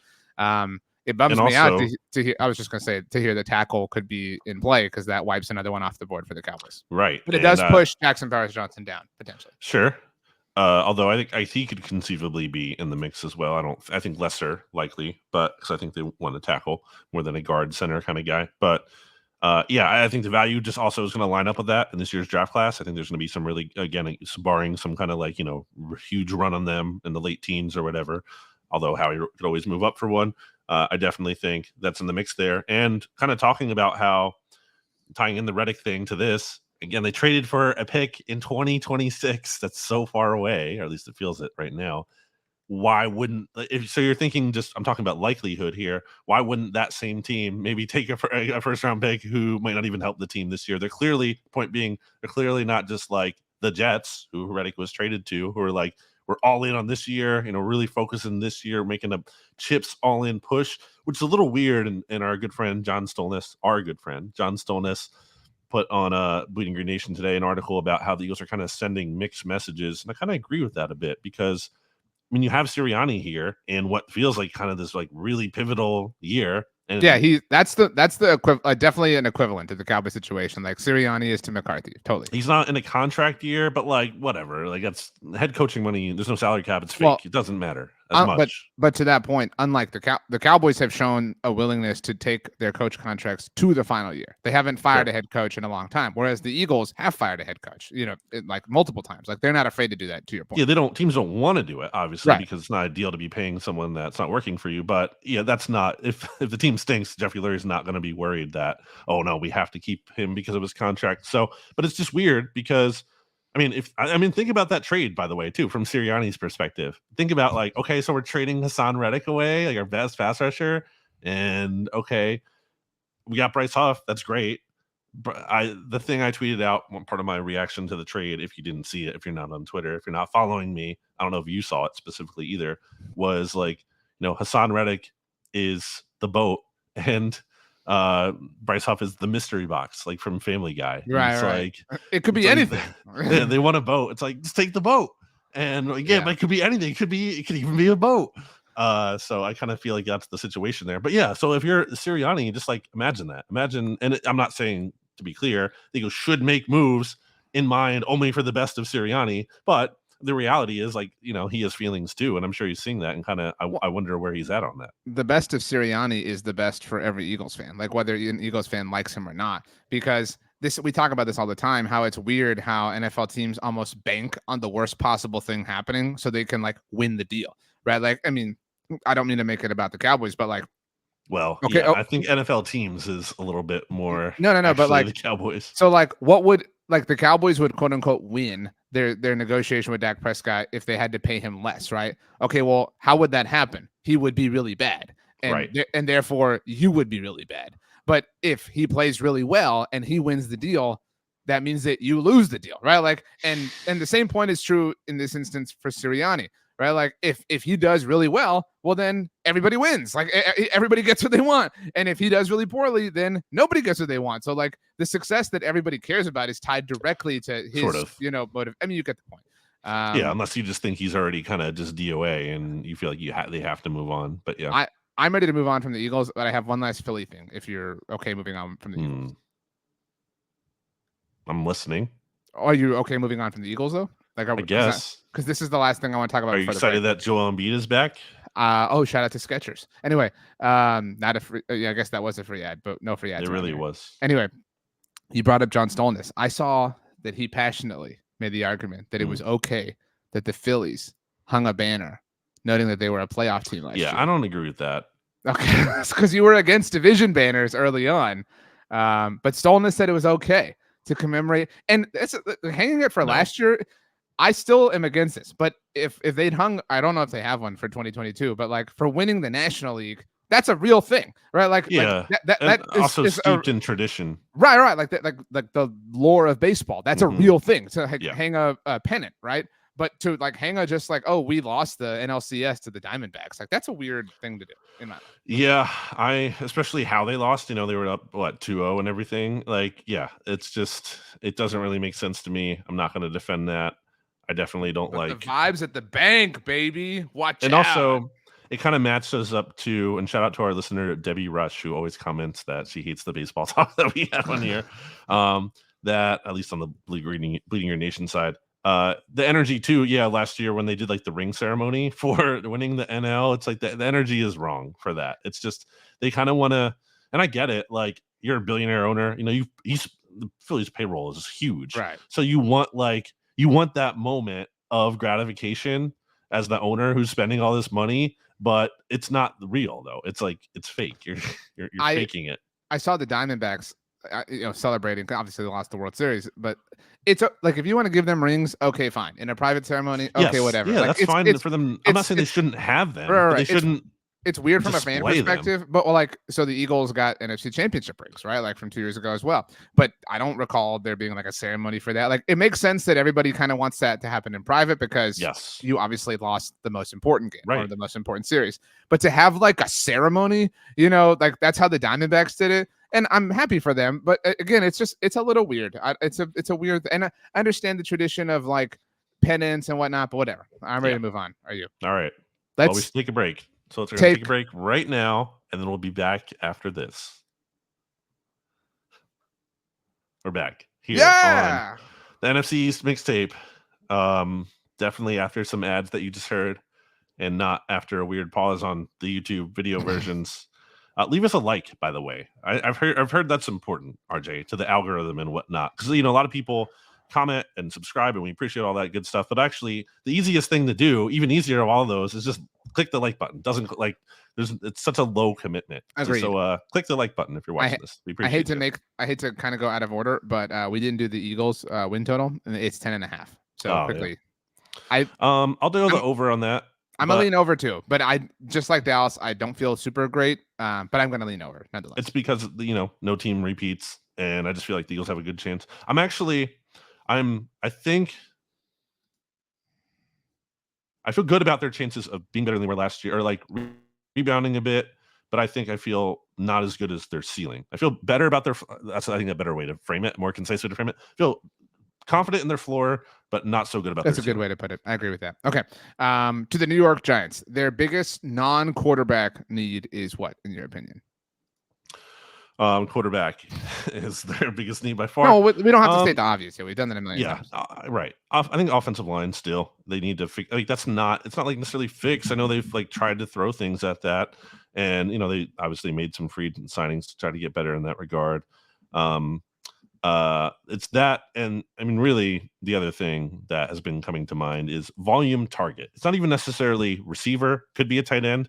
it bums me out to hear. I was just gonna say to hear the tackle could be in play because that wipes another one off the board for the Cowboys. Right, but it does push Jackson Powers-Johnson down potentially. Sure. Although I think he could conceivably be in the mix as well. I think lesser likely, but because I think they want to tackle more than a guard center kind of guy. But I think the value just also is going to line up with that in this year's draft class. I think there's going to be some really, again, barring some kind of like, huge run on them in the late teens or whatever. Although Howie could always move up for one. I definitely think that's in the mix there. And kind of talking about how tying in the Reddick thing to this, again, they traded for a pick in 2026. That's so far away, or at least it feels it right now. Why wouldn't so you're thinking I'm talking about likelihood here. Why wouldn't that same team maybe take a first round pick who might not even help the team this year? They're clearly not just like the Jets, who Reddick was traded to, who are like, we're all in on this year, really focusing this year, making a chips all in push, which is a little weird. And our good friend John Stolness, put on Bleeding Green Nation today an article about how the Eagles are kind of sending mixed messages. And I kind of agree with that a bit because, you have Sirianni here in what feels like kind of this like really pivotal year. And that's definitely an equivalent to the Cowboys situation. Like Sirianni is to McCarthy. Totally. He's not in a contract year, but like whatever. Like that's head coaching money. There's no salary cap. It's fake. It doesn't matter as much. But to that point, unlike the Cowboys have shown a willingness to take their coach contracts to the final year. They haven't fired a head coach in a long time, whereas the Eagles have fired a head coach. Like multiple times. Like they're not afraid to do that. To your point. Yeah, teams don't want to do it, obviously, because it's not ideal to be paying someone that's not working for you. But that's not if the team stinks. Jeffrey Lurie's not going to be worried that we have to keep him because of his contract. So, but it's just weird because. Think about that trade, by the way, too, from Sirianni's perspective. Think about like, okay, so we're trading Hassan Reddick away, like our best pass rusher, and okay, we got Bryce Huff. That's great. But the thing I tweeted out, one part of my reaction to the trade, if you didn't see it, if you're not on Twitter, if you're not following me, I don't know if you saw it specifically either, was like, Hassan Reddick is the boat and Bryce Huff is the mystery box, like from Family Guy. Right. Like it could be anything. They want a boat. It's like, just take the boat. And but it could be anything. It could even be a boat. So I kind of feel like that's the situation there. But so if you're Sirianni, just like imagine that. And I'm not saying, to be clear, the Eagles should make moves in mind only for the best of Sirianni, but the reality is, like, he has feelings too, and I'm sure he's seeing that, and kind of I wonder where he's at on that. The best of Sirianni is the best for every Eagles fan, like whether an Eagles fan likes him or not, because we talk about this all the time, how it's weird how NFL teams almost bank on the worst possible thing happening so they can like win the deal, right? Like, I don't mean to make it about the Cowboys, but like, I think NFL teams is a little bit more. No, but like the Cowboys. So like, what would like the Cowboys would quote unquote win their negotiation with Dak Prescott if they had to pay him less, right? Okay, well, how would that happen? He would be really bad, and therefore you would be really bad. But if he plays really well and he wins the deal, that means that you lose the deal, right? Like, and the same point is true in this instance for Sirianni. Right, like if he does really well, well then everybody wins. Like everybody gets what they want, and if he does really poorly, then nobody gets what they want. So like the success that everybody cares about is tied directly to his, motive. You get the point. Unless you just think he's already kind of just DOA, and you feel like they have to move on. But I'm ready to move on from the Eagles, but I have one last Philly thing. If you're okay moving on from the Eagles, I'm listening. Are you okay moving on from the Eagles though? Like, I guess, because this is the last thing I want to talk about. Are you excited that Joel Embiid is back? Shout out to Skechers. Anyway, not a free. I guess that was a free ad, but no free ads. It really was. Anyway, you brought up John Stolness. I saw that he passionately made the argument that it was okay that the Phillies hung a banner noting that they were a playoff team last year. Yeah, I don't agree with that. Okay, that's because you were against division banners early on. But Stolness said it was okay to commemorate, and that's hanging it for last year. I still am against this, but if they'd hung, I don't know if they have one for 2022, but like for winning the National League, that's a real thing, right? Like, that is also steeped in tradition, right? Like the lore of baseball, that's a real thing to hang a pennant, right? But to like hang on just like, oh, we lost the NLCS to the Diamondbacks, like that's a weird thing to do in my mind. Yeah, especially how they lost, they were up what 2-0 and everything. Like, yeah, it's just it doesn't really make sense to me. I'm not going to defend that. I definitely don't But the like. vibes at the bank, baby. Watch And out. also it kind of matches up to, and shout out to our listener Debbie Rush, who always comments that she hates the baseball talk that we have on here. That at least on the bleeding your nation side. The energy too, yeah, last year when they did like the ring ceremony for winning the NL, it's like the energy is wrong for that. It's just they kind of want to, and I get it, like you're a billionaire owner, he's the Phillies payroll is huge, Right. so you want that moment of gratification as the owner who's spending all this money, but it's not real though. It's like it's fake. You're faking it. I saw the Diamondbacks, celebrating. Obviously, they lost the World Series, but it's like if you want to give them rings, okay, fine. In a private ceremony, okay, Yes. whatever. Yeah, like, that's fine for them. I'm not saying they shouldn't have them, right, but they shouldn't. It's weird from a fan perspective, but like, so the Eagles got NFC Championship rings, right? Like from 2 years ago as well. But I don't recall there being like a ceremony for that. Like, it makes sense that everybody kind of wants that to happen in private because you obviously lost the most important game or the most important series. But to have like a ceremony, like that's how the Diamondbacks did it. And I'm happy for them. But again, it's a little weird. It's a weird, and I understand the tradition of like penance and whatnot, but whatever. I'm ready to move on. Are you? All right. Let's take a break. So we're going to take a break right now, and then we'll be back after this. We're back here on the NFC East Mixtape. Definitely after some ads that you just heard, and not after a weird pause on the YouTube video versions. Leave us a like, by the way. I've heard that's important, RJ, to the algorithm and whatnot. Because a lot of people comment and subscribe, and we appreciate all that good stuff. But actually, the easiest thing to do, even easier of all of those, is just click the like button. Doesn't like it's such a low commitment. So click the like button if you're watching this. We appreciate it. I hate to kind of go out of order, but we didn't do the Eagles win total, and it's 10.5. So quickly, yeah. I'll do the over on that. I'm gonna lean over too, but I just like Dallas. I don't feel super great, but I'm gonna lean over nonetheless. It's because no team repeats, and I just feel like the Eagles have a good chance. I feel good about their chances of being better than they were last year, or like rebounding a bit. But I feel not as good as their ceiling. I feel better about that's I think a better way to frame it, more concise way to frame it. I feel confident in their floor, but not so good about that's a good way to put it. I agree with that. Okay. To the New York Giants, their biggest non-quarterback need is what, in your opinion? Quarterback is their biggest need by far. No, we don't have to state the obvious here. We've done that a million times. Right. I think offensive line still they need to fix. Like it's not like necessarily fixed. I know they've like tried to throw things at that, and they obviously made some free signings to try to get better in that regard. It's that, and I mean, really, the other thing that has been coming to mind is volume target. It's not even necessarily receiver; could be a tight end.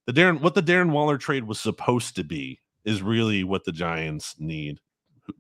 What the Darren Waller trade was supposed to be is really what the Giants need.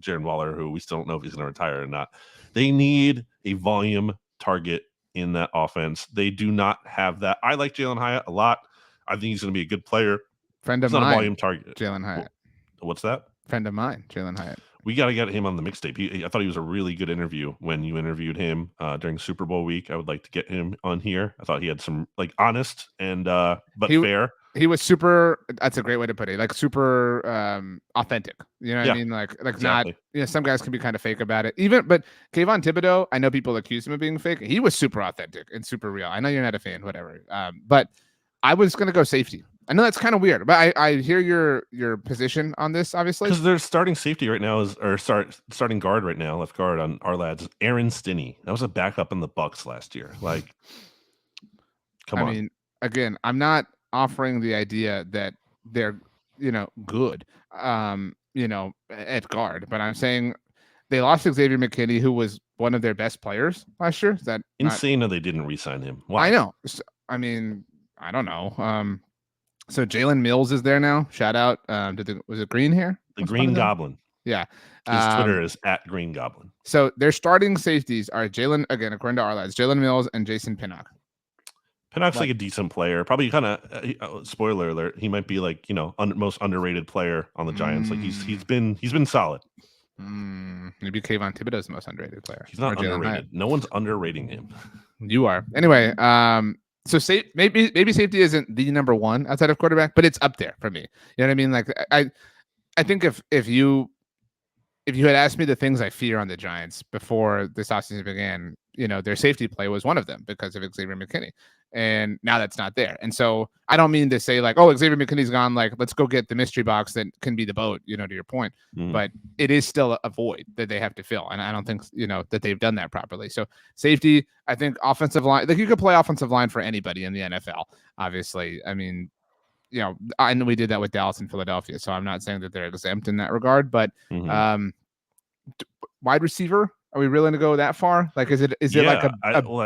Darren Waller, who we still don't know if he's going to retire or not. They need a volume target in that offense. They do not have that. I like Jalen Hyatt a lot. I think he's going to be a good player. Friend of mine. Not a volume target. Jalen Hyatt. What's that? Friend of mine, Jalen Hyatt. We got to get him on the mixtape. I thought he was a really good interview when you interviewed him during Super Bowl week. I would like to get him on here. I thought he had some like honest and but fair. He was super. That's a great way to put it. Like super authentic. You know what I mean? Like exactly. Not. Some guys can be kind of fake about it. But Kayvon Thibodeau, I know people accuse him of being fake. He was super authentic and super real. I know you're not a fan, whatever. But I was gonna go safety. I know that's kind of weird, but I hear your position on this, obviously. Because their starting safety right now starting guard right now, left guard on our lads, Aaron Stinney. That was a backup in the Bucks last year. Like, come on. I mean, again, I'm not offering the idea that they're good, at guard, but I'm saying they lost Xavier McKinney, who was one of their best players last year. Is that insane? That they didn't re-sign him? Why? I know. I mean, I don't know. So Jalen Mills is there now. Shout out. Was it Green here? The Green Goblin. Yeah. His Twitter is @Green Goblin. So their starting safeties are Jalen, again, according to our lads, Jalen Mills and Jason Pinnock. Pinnock's like a decent player. Probably kind of spoiler alert. He might be like most underrated player on the Giants. Like he's been solid. Maybe Kayvon Thibodeau's the most underrated player. He's not underrated. No one's underrating him. You are. Anyway, so maybe safety isn't the number one outside of quarterback, but it's up there for me. You know what I mean? Like I think if you had asked me the things I fear on the Giants before this offseason began, their safety play was one of them because of Xavier McKinney. And now that's not there. And so I don't mean to say like, oh, Xavier McKinney's gone, like, let's go get the mystery box that can be the boat, to your point. But it is still a void that they have to fill. And I don't think, that they've done that properly. So safety, I think offensive line, like you could play offensive line for anybody in the NFL, obviously. I mean, I know we did that with Dallas and Philadelphia, so I'm not saying that they're exempt in that regard, but wide receiver, are we really going to go that far? Like, is it like a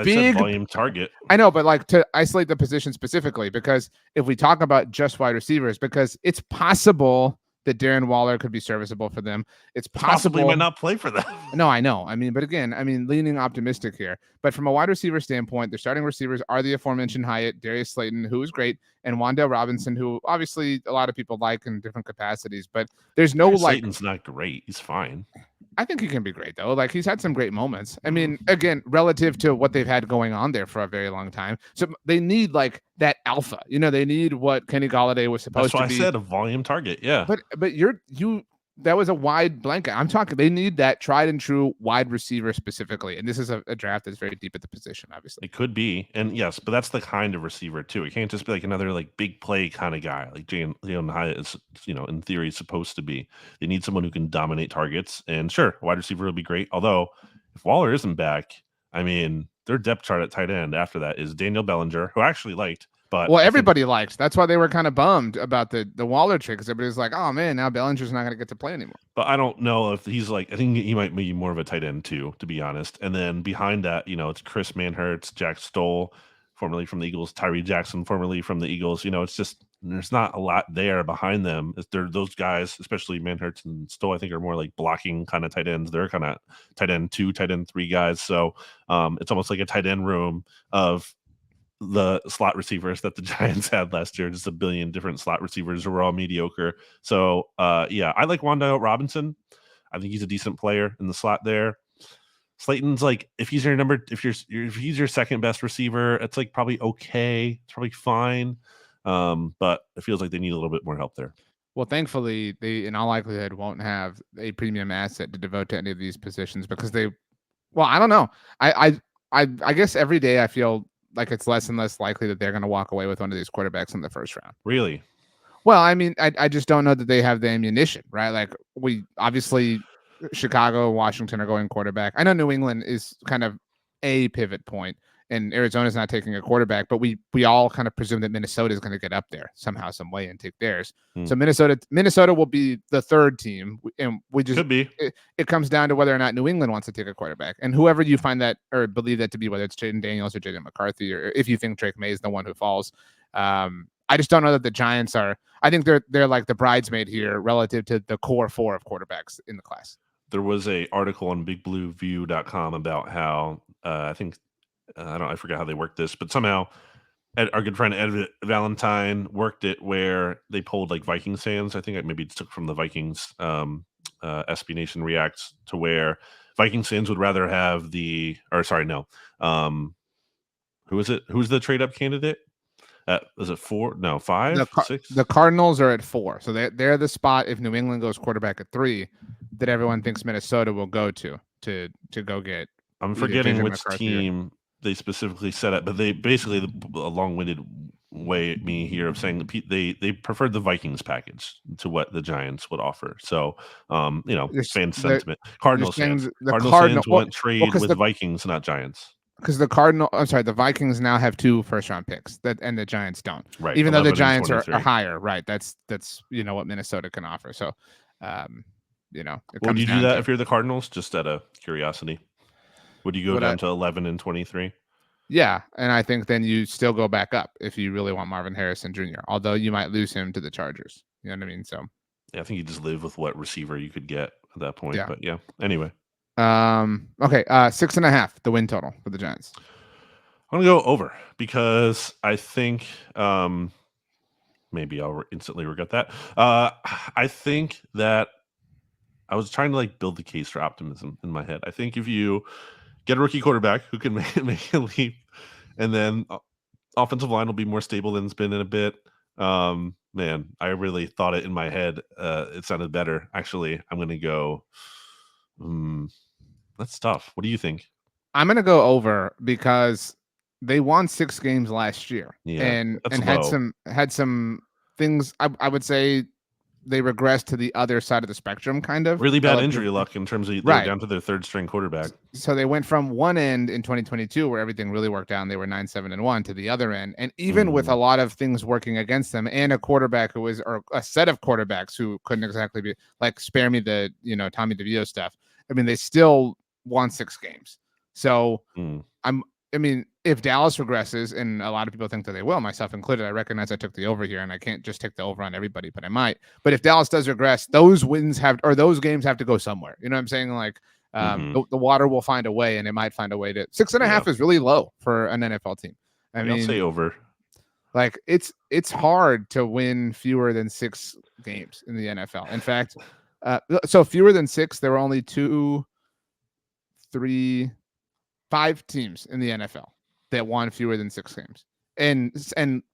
big volume target? I know, but like to isolate the position specifically, because if we talk about just wide receivers, because it's possible that Darren Waller could be serviceable for them. It's possible he might not play for them. No, I know. I mean, but again, leaning optimistic here. But from a wide receiver standpoint, their starting receivers are the aforementioned Hyatt, Darius Slayton, who is great, and Wan'Dale Robinson, who obviously a lot of people like in different capacities. But there's no Slayton's not great. He's fine. I think he can be great, though. Like, he's had some great moments. I mean, again, relative to what they've had going on there for a very long time. So they need, like, that alpha. They need what Kenny Golladay was supposed to be. That's why I said a volume target, yeah. But that was a wide blanket. I'm talking, they need that tried and true wide receiver specifically. And this is a draft that's very deep at the position, obviously. It could be. And yes, but that's the kind of receiver too. It can't just be like another like big play kind of guy like Jalen Hyatt is, in theory supposed to be. They need someone who can dominate targets. And sure, wide receiver would be great. Although if Waller isn't back, their depth chart at tight end after that is Daniel Bellinger, who I actually liked. But everybody liked. That's why they were kind of bummed about the Waller trade, because everybody's like, "Oh man, now Bellinger's not going to get to play anymore." But I don't know if he's like. I think he might be more of a tight end too, to be honest. And then behind that, it's Chris Manhertz, Jack Stoll, formerly from the Eagles, Tyree Jackson, formerly from the Eagles. It's just there's not a lot there behind them. They're those guys, especially Manhertz and Stoll, I think are more like blocking kind of tight ends. They're kind of tight end 2, tight end 3 guys. So it's almost like a tight end room of the slot receivers that the Giants had last year, just a billion different slot receivers who were all mediocre. So I like Wan'Dale Robinson. I think he's a decent player in the slot there. Slayton's like, if he's your second best receiver, it's like probably okay. It's probably fine. But it feels like they need a little bit more help there. Well, thankfully, they in all likelihood won't have a premium asset to devote to any of these positions because I don't know. I guess every day I feel like it's less and less likely that they're going to walk away with one of these quarterbacks in the first round. Really? Well, I just don't know that they have the ammunition, right? Like, we obviously Chicago, Washington are going quarterback. I know New England is kind of a pivot point, and Arizona's not taking a quarterback, but we all kind of presume that Minnesota is going to get up there somehow, some way, and take theirs. So Minnesota will be the third team, and we just could be. It comes down to whether or not New England wants to take a quarterback, and whoever you find that or believe that to be, whether it's Jaden Daniels or Jaden McCarthy, or if you think Drake May is the one who falls. I just don't know that the Giants are. I think they're like the bridesmaid here relative to the core 4 of quarterbacks in the class. There was a article on BigBlueView.com about how I forget how they worked this, but somehow our good friend Ed Valentine worked it where they pulled like Vikings fans. I think maybe it took from the Vikings SB Nation Reacts to where Vikings fans would rather have who is it? Who's the trade up candidate? Was it 4? No, 5, 6? The Cardinals are at 4. So they're the spot if New England goes quarterback at 3 that everyone thinks Minnesota will go to go get. I'm forgetting which team they specifically set up, but they basically a long-winded way at me here of saying they preferred the Vikings package to what the Giants would offer. So, fan sentiment. Cardinals fans want trade with Vikings, not Giants. Because the Vikings now have 2 first-round picks and the Giants don't. Right. Even though the Giants are higher, right? That's what Minnesota can offer. So, would you do that if you're the Cardinals? Just out of curiosity, would you go down to 11 and 23? Yeah, and I think then you still go back up if you really want Marvin Harrison Jr. Although you might lose him to the Chargers. You know what I mean? So, yeah, I think you just live with what receiver you could get at that point. Yeah. But yeah, anyway. Okay. 6.5, the win total for the Giants. I'm gonna go over because I think maybe I'll instantly regret that. I think that I was trying to like build the case for optimism in my head. I think if you get a rookie quarterback who can make a leap, and then offensive line will be more stable than it's been in a bit. Man, I really thought it in my head. It sounded better. Actually, I'm going to go. That's tough. What do you think? I'm going to go over because they won 6 games last year, Yeah, and that's had low. some things. I would say they regressed to the other side of the spectrum, kind of. Really bad injury luck in terms of they were Right. down to their third string quarterback. So they went from one end in 2022 where everything really worked out and they were 9-7-1 to the other end. And even with a lot of things working against them and a quarterback who was, or a set of quarterbacks who couldn't exactly be like, spare me the, Tommy DeVito stuff. I mean, they still won 6 games. So if Dallas regresses, and a lot of people think that they will, myself included, I recognize I took the over here and I can't just take the over on everybody, but I might. But if Dallas does regress, those games have to go somewhere. You know what I'm saying? Like, the water will find a way, and it might find a way to 6.5 is really low for an NFL team. I mean, I'll say over. Like, it's hard to win fewer than 6 games in the NFL. In fact, so fewer than 6, there were only 2, 3, 5 teams in the NFL that won fewer than 6 games. And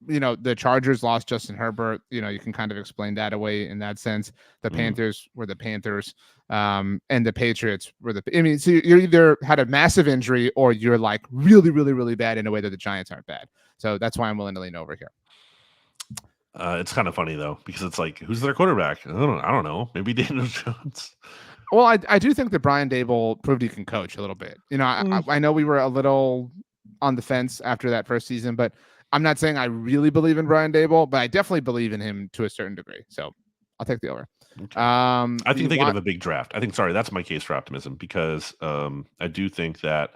the Chargers lost Justin Herbert. You can kind of explain that away in that sense. The Panthers were the Panthers, and the Patriots were so you're either had a massive injury or you're like really, really, really bad in a way that the Giants aren't bad. So that's why I'm willing to lean over here. It's kind of funny though, because it's like, who's their quarterback? I don't know. Maybe Daniel Jones. Well, I do think that Brian Daboll proved he can coach a little bit. I know we were a little on the fence after that first season, but I'm not saying I really believe in Brian Daboll, but I definitely believe in him to a certain degree. So I'll take the over. Okay. I think they could have a big draft. That's my case for optimism, because I do think that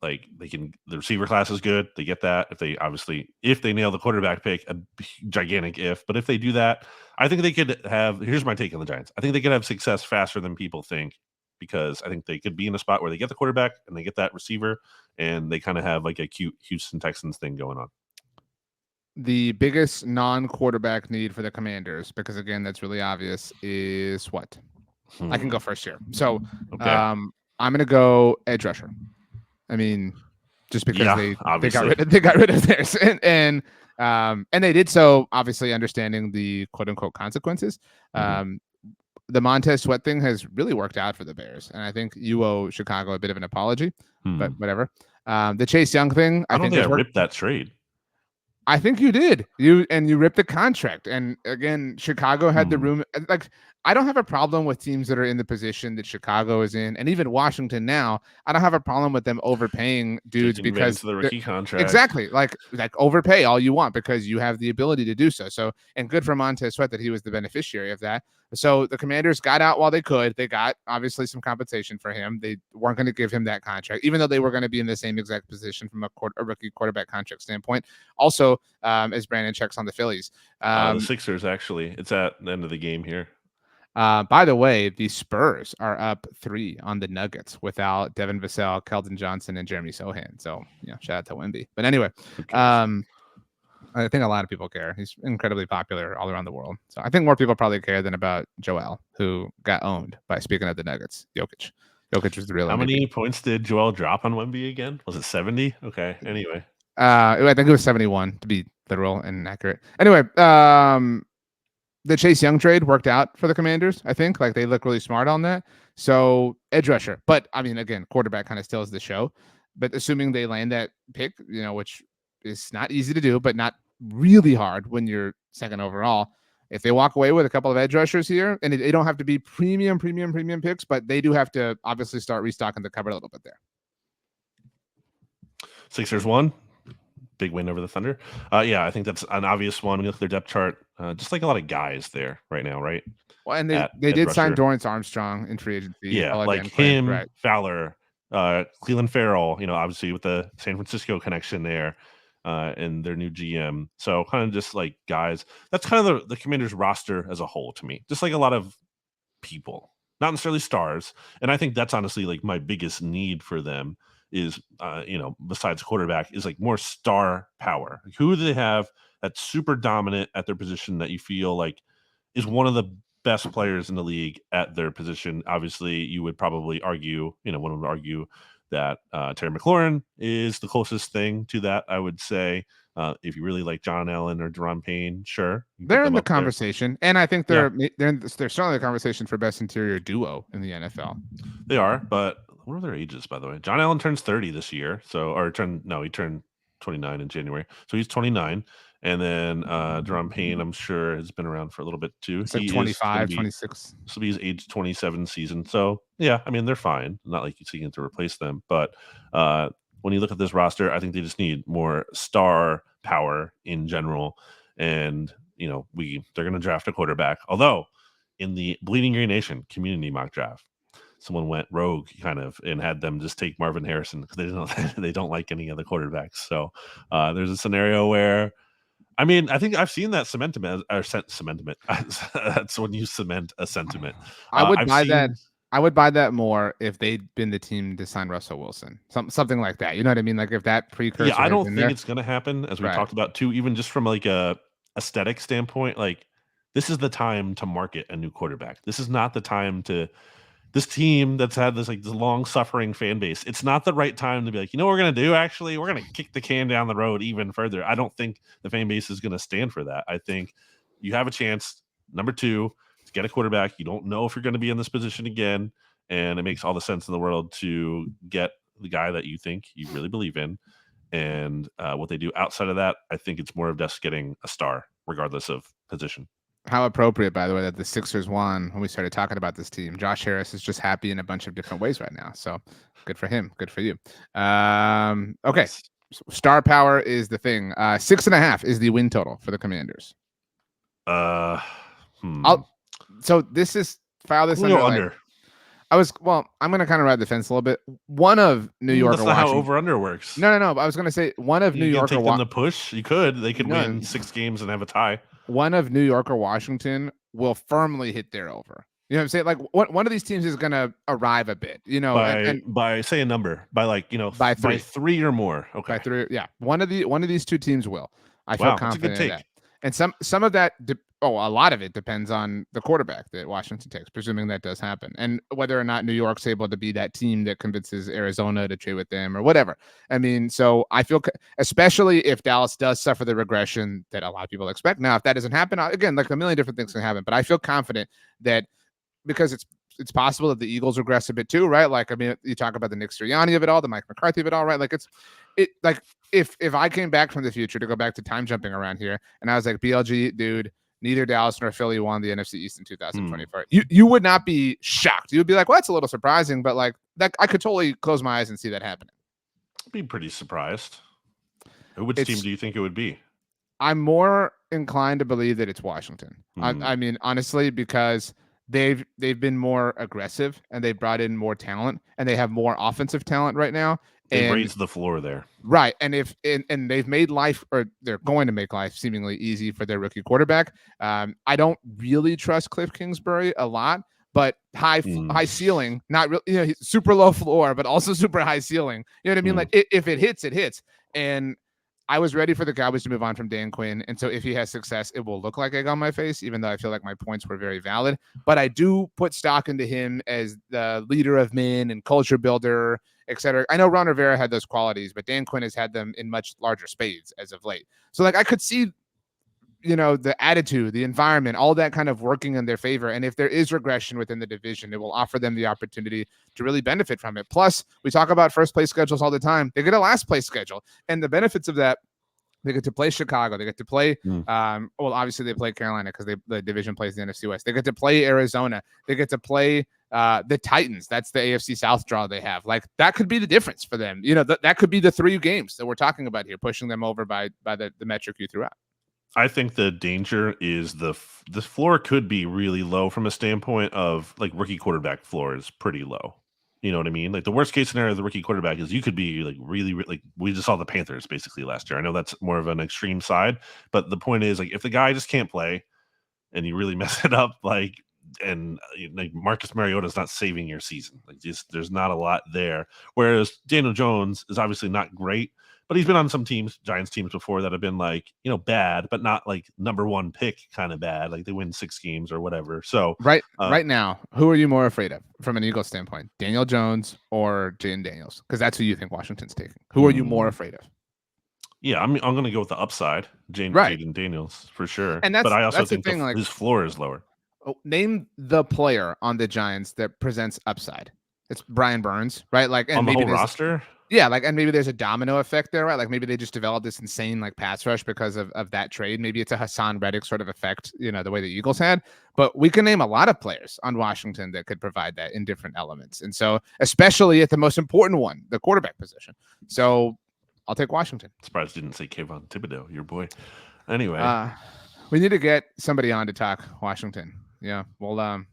like the receiver class is good. They get that. If they nail the quarterback pick, a gigantic if. But if they do that, I think they could have. Here's my take on the Giants. I think they could have success faster than people think, because I think they could be in a spot where they get the quarterback and they get that receiver, and they kind of have like a cute Houston Texans thing going on. The biggest non-quarterback need for the Commanders, because again, that's really obvious, is what? I can go first here. So I'm going to go edge rusher. I mean, just because they got rid of theirs, and they did so obviously understanding the quote unquote consequences. The Montez Sweat thing has really worked out for the Bears, and I think you owe Chicago a bit of an apology, but whatever. The Chase Young thing, I think I ripped that trade. I think you did. You ripped the contract, and again, Chicago had the room. Like, I don't have a problem with teams that are in the position that Chicago is in, and even Washington now. I don't have a problem with them overpaying dudes because the rookie contract. Exactly, like overpay all you want because you have the ability to do so. So, and good for Montez Sweat that he was the beneficiary of that. So the Commanders got out while they could. They got obviously some compensation for him. They weren't going to give him that contract, even though they were going to be in the same exact position from a rookie quarterback contract standpoint. Also, as Brandon checks on the Phillies, the Sixers, actually, it's at the end of the game here. By the way, the Spurs are up 3 on the Nuggets without Devin Vassell, Keldon Johnson, and Jeremy Sohan. So, shout out to Wemby. But anyway, I think a lot of people care. He's incredibly popular all around the world. So I think more people probably care than about Joel, who got owned by, speaking of the Nuggets, Jokic. Jokic was the real How MVP. many points did Joel drop on Wemby again? Was it 70? Okay. Anyway. I think it was 71 to be literal and accurate. Anyway, the Chase Young trade worked out for the Commanders. I think they look really smart on that. So edge rusher, but I mean, again, quarterback kind of steals the show. But assuming they land that pick, which is not easy to do, but not really hard when you're second overall. If they walk away with a couple of edge rushers here, and they don't have to be premium picks, but they do have to obviously start restocking the cupboard a little bit there. Sixers won. Big win over the Thunder. I think that's an obvious one. When you look at their depth chart, just like a lot of guys there right now, right? Well, and they did sign Dorrance Armstrong in free agency. Yeah, like him, right. Fowler, Cleveland Farrell, obviously with the San Francisco connection there, and their new GM. So kind of just like guys. That's kind of the Commanders roster as a whole to me. Just like a lot of people, not necessarily stars. And I think that's honestly like my biggest need for them is, besides quarterback, is like more star power. Like, who do they have that's super dominant at their position that you feel like is one of the best players in the league at their position. Obviously, you would probably argue, one would argue that Terry McLaurin is the closest thing to that, I would say. If you really like John Allen or Deron Payne, sure. They're in the conversation. And I think they're certainly the conversation for best interior duo in the NFL. They are, but what are their ages, by the way? John Allen turns 30 this year. He turned 29 in January. So he's 29. And then Deron Payne, I'm sure, has been around for a little bit too. It's like 25, 26. This will be his age 27 season. So, yeah, I mean, they're fine. Not like you're seeking to replace them. But when you look at this roster, I think they just need more star power in general. And, they're going to draft a quarterback. Although, in the Bleeding Green Nation community mock draft, someone went rogue kind of and had them just take Marvin Harrison because they don't like any other quarterbacks. So there's a scenario where, I mean, I think I've seen that sentiment. That's when you cement a sentiment. I would buy that. I would buy that more if they'd been the team to sign Russell Wilson, something like that. You know what I mean? Like if that precursor. Yeah, I don't think it's going to happen, as we talked about too. Even just from like a aesthetic standpoint, like this is the time to market a new quarterback. This is not the time to. This team that's had this long suffering fan base, it's not the right time to be like, what we're going to do? Actually, we're going to kick the can down the road even further. I don't think the fan base is going to stand for that. I think you have a chance, number 2, to get a quarterback. You don't know if you're going to be in this position again. And it makes all the sense in the world to get the guy that you think you really believe in. And what they do outside of that, I think it's more of just getting a star, regardless of position. How appropriate, by the way, that the Sixers won when we started talking about this team. Josh Harris is just happy in a bunch of different ways right now. So good for him. Good for you. Okay. Star power is the thing. 6.5 is the win total for the Commanders. So this is file this under. I'm going to kind of ride the fence a little bit. One of New York or Washington. That's not how over-under works. No. I was going to say one of New York or Washington. The push. You could. They could win 6 games and have a tie. One of New York or Washington will firmly hit their over. You know what I'm saying? Like one of these teams is going to arrive a bit, by say a number, by 3 or more. Okay. By 3. Yeah. One of these two teams will. I feel confident in that. And some of that, a lot of it depends on the quarterback that Washington takes, presuming that does happen, and whether or not New York's able to be that team that convinces Arizona to trade with them or whatever. I mean, so I feel, especially if Dallas does suffer the regression that a lot of people expect. Now, if that doesn't happen, again, like a million different things can happen, but I feel confident that because it's possible that the Eagles regress a bit too, right? Like, I mean, you talk about the Nick Sirianni of it all, the Mike McCarthy of it all, right? Like if I came back from the future, to go back to time jumping around here, and I was like, BLG, dude, neither Dallas nor Philly won the NFC East in 2024. You would not be shocked. You would be like, well, that's a little surprising, but like that, I could totally close my eyes and see that happening. I'd be pretty surprised. Which team do you think it would be? I'm more inclined to believe that it's Washington. I mean, honestly, because they've been more aggressive and they brought in more talent and they have more offensive talent right now. They raised the floor there. Right. And and they've made life, or they're going to make life seemingly easy for their rookie quarterback. I don't really trust Cliff Kingsbury a lot, but high ceiling, not really, super low floor, but also super high ceiling. You know what I mean? Like if it hits, it hits. And I was ready for the Cowboys to move on from Dan Quinn. And so if he has success, it will look like egg on my face, even though I feel like my points were very valid. But I do put stock into him as the leader of men and culture builder, et cetera. I know Ron Rivera had those qualities, but Dan Quinn has had them in much larger spades as of late. So like I could see, the attitude, the environment, all that kind of working in their favor. And if there is regression within the division, it will offer them the opportunity to really benefit from it. Plus, we talk about first place schedules all the time. They get a last place schedule. And the benefits of that, they get to play Chicago. They get to play, obviously they play Carolina because the division plays the NFC West. They get to play Arizona. They get to play the Titans. That's the AFC South draw they have. Like that could be the difference for them. That could be the 3 games that we're talking about here, pushing them over by the metric you threw out. I think the danger is the floor could be really low from a standpoint of like rookie quarterback floor is pretty low. You know what I mean? Like the worst case scenario of the rookie quarterback is you could be like really, like we just saw the Panthers basically last year. I know that's more of an extreme side, but the point is like if the guy just can't play and you really mess it up, like Marcus Mariota is not saving your season. Like there's not a lot there. Whereas Daniel Jones is obviously not great, but he's been on some teams, Giants teams before that have been like, bad, but not like number one pick kind of bad. Like they win 6 games or whatever. So right now, who are you more afraid of from an Eagles standpoint? Daniel Jones or Jaden Daniels? Because that's who you think Washington's taking. Who are you more afraid of? Yeah, I'm going to go with the upside, Right. Jaden Daniels for sure. And but I also that's the think thing. Like, his floor is lower. Name the player on the Giants that presents upside. It's Brian Burns, right? Like, and on the maybe whole roster. Yeah, like, and maybe there's a domino effect there, right? Like maybe they just developed this insane like pass rush because of that trade. Maybe it's a Hassan Reddick sort of effect, the way the Eagles had. But we can name a lot of players on Washington that could provide that in different elements. And so, especially at the most important one, the quarterback position. So I'll take Washington. Surprised you didn't say Kayvon Thibodeau, your boy. Anyway. We need to get somebody on to talk Washington. Yeah. Well,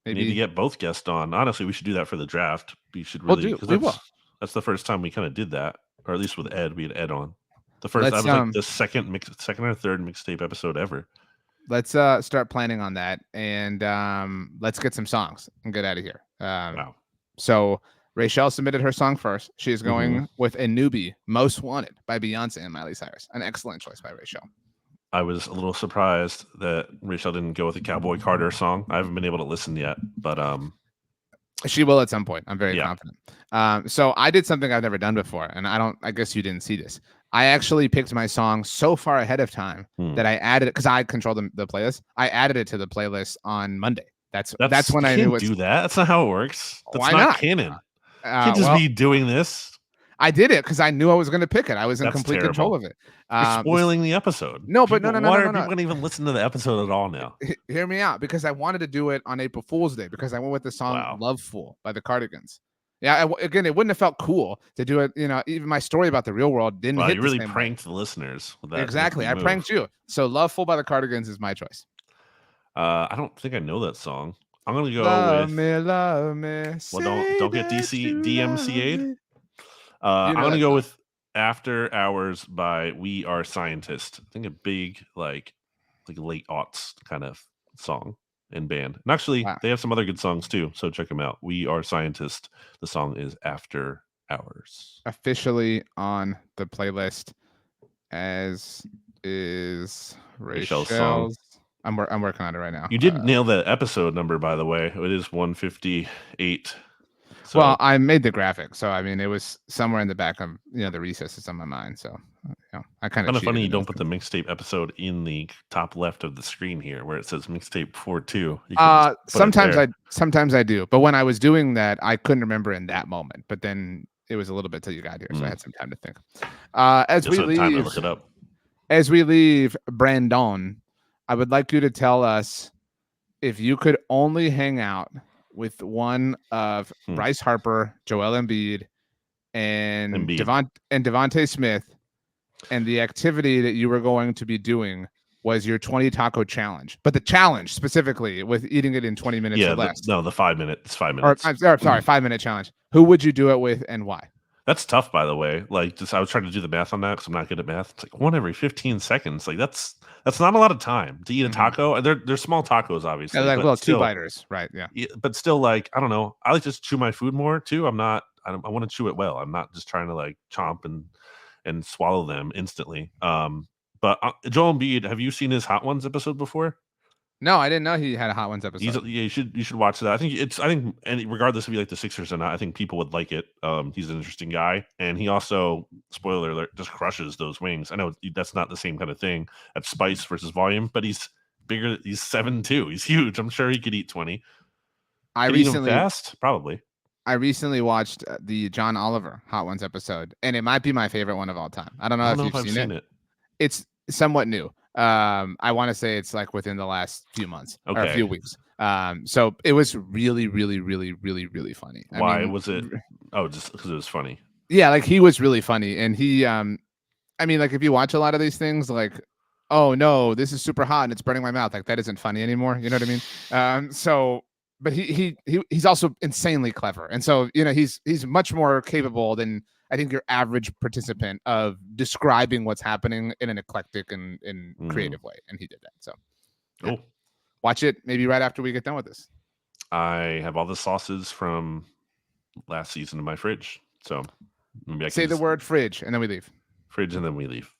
maybe we need to get both guests on. Honestly, we should do that for the draft. We should We'll really, do. because We will. that's the first time we kind of did that, or at least with Ed. We had Ed on. The first, Let's, that was like the second or third mixtape episode ever. Let's start planning on that, and let's get some songs and get out of here. Wow. So Rachel submitted her song first. She is going with a newbie, Most Wanted by Beyonce and Miley Cyrus. An excellent choice by Rachel. I was a little surprised that Rachel didn't go with the Cowboy Carter song. I haven't been able to listen yet, but she will at some point. I'm very confident. So I did something I've never done before, and I guess you didn't see this. I actually picked my song so far ahead of time that I added it because I control the playlist. I added it to the playlist on Monday. That's when I knew. Do that. That's not how it works. That's Why not canon. You can't just be doing this. I did it because I knew I was going to pick it. I was in complete control of it. You're spoiling the episode. No, but no. People don't even listen to the episode at all now. Hear me out, because I wanted to do it on April Fool's Day because I went with the song "Love Fool" by the Cardigans. Yeah, again, it wouldn't have felt cool to do it. Even my story about the real world didn't hit. You really pranked the listeners with that. Exactly, I pranked you. So "Love Fool" by the Cardigans is my choice. I don't think I know that song. I'm gonna go love with love me. Well, don't get DMCA'd. I'm gonna go with "After Hours" by We Are Scientists. I think a big like late aughts kind of song and band. And actually, they have some other good songs too. So check them out. We Are Scientists. The song is "After Hours." Officially on the playlist, as is Rachel's song. I'm working on it right now. You did nail the episode number, by the way. It is 158. So. Well, I made the graphic, so I mean, it was somewhere in the back of the recesses on my mind. So I kind of funny you don't put the mixtape episode in the top left of the screen here, where it says mixtape 42. Sometimes I do, but when I was doing that, I couldn't remember in that moment. But then it was a little bit till you got here, so I had some time to think. As we leave, Brandon, I would like you to tell us if you could only hang out with one of Bryce Harper, Joel Embiid, and Devontae Smith, and the activity that you were going to be doing was your 20 taco challenge, but the challenge specifically with eating it in 20 minutes or less. The 5 minutes. 5 minutes. Sorry, 5 minute challenge. Who would you do it with and why? That's tough, by the way. I was trying to do the math on that because I'm not good at math. It's like one every 15 seconds. Like that's not a lot of time to eat a taco. They're small tacos, obviously. Like, well, still, 2 biters, right? Yeah. But still, I don't know. I like to chew my food more too. I want to chew it well. I'm not just trying to chomp and swallow them instantly. But Joel Embiid, have you seen his Hot Ones episode before? No, I didn't know he had a Hot Ones episode. You should watch that. I think and regardless if you like the Sixers or not, I think people would like it. He's an interesting guy, and he also, spoiler alert, just crushes those wings. I know that's not the same kind of thing at spice versus volume, but he's bigger. He's 7'2". He's huge. I'm sure he could eat 20. Probably. I recently watched the John Oliver Hot Ones episode, and it might be my favorite one of all time. I don't know if you've seen it. It's somewhat new. I want to say it's within the last few months or a few weeks. So it was really, really, really, really, really funny. Why was it? Oh, just because it was funny. Yeah, he was really funny, and he, if you watch a lot of these things, oh no, this is super hot and it's burning my mouth. That isn't funny anymore. You know what I mean? But he's also insanely clever, and so he's much more capable than I think your average participant of describing what's happening in an eclectic and creative way. And he did that. So cool. Watch it maybe right after we get done with this. I have all the sauces from last season in my fridge. So Maybe I Say can the just word fridge, and then we leave. fridge, and then we leave.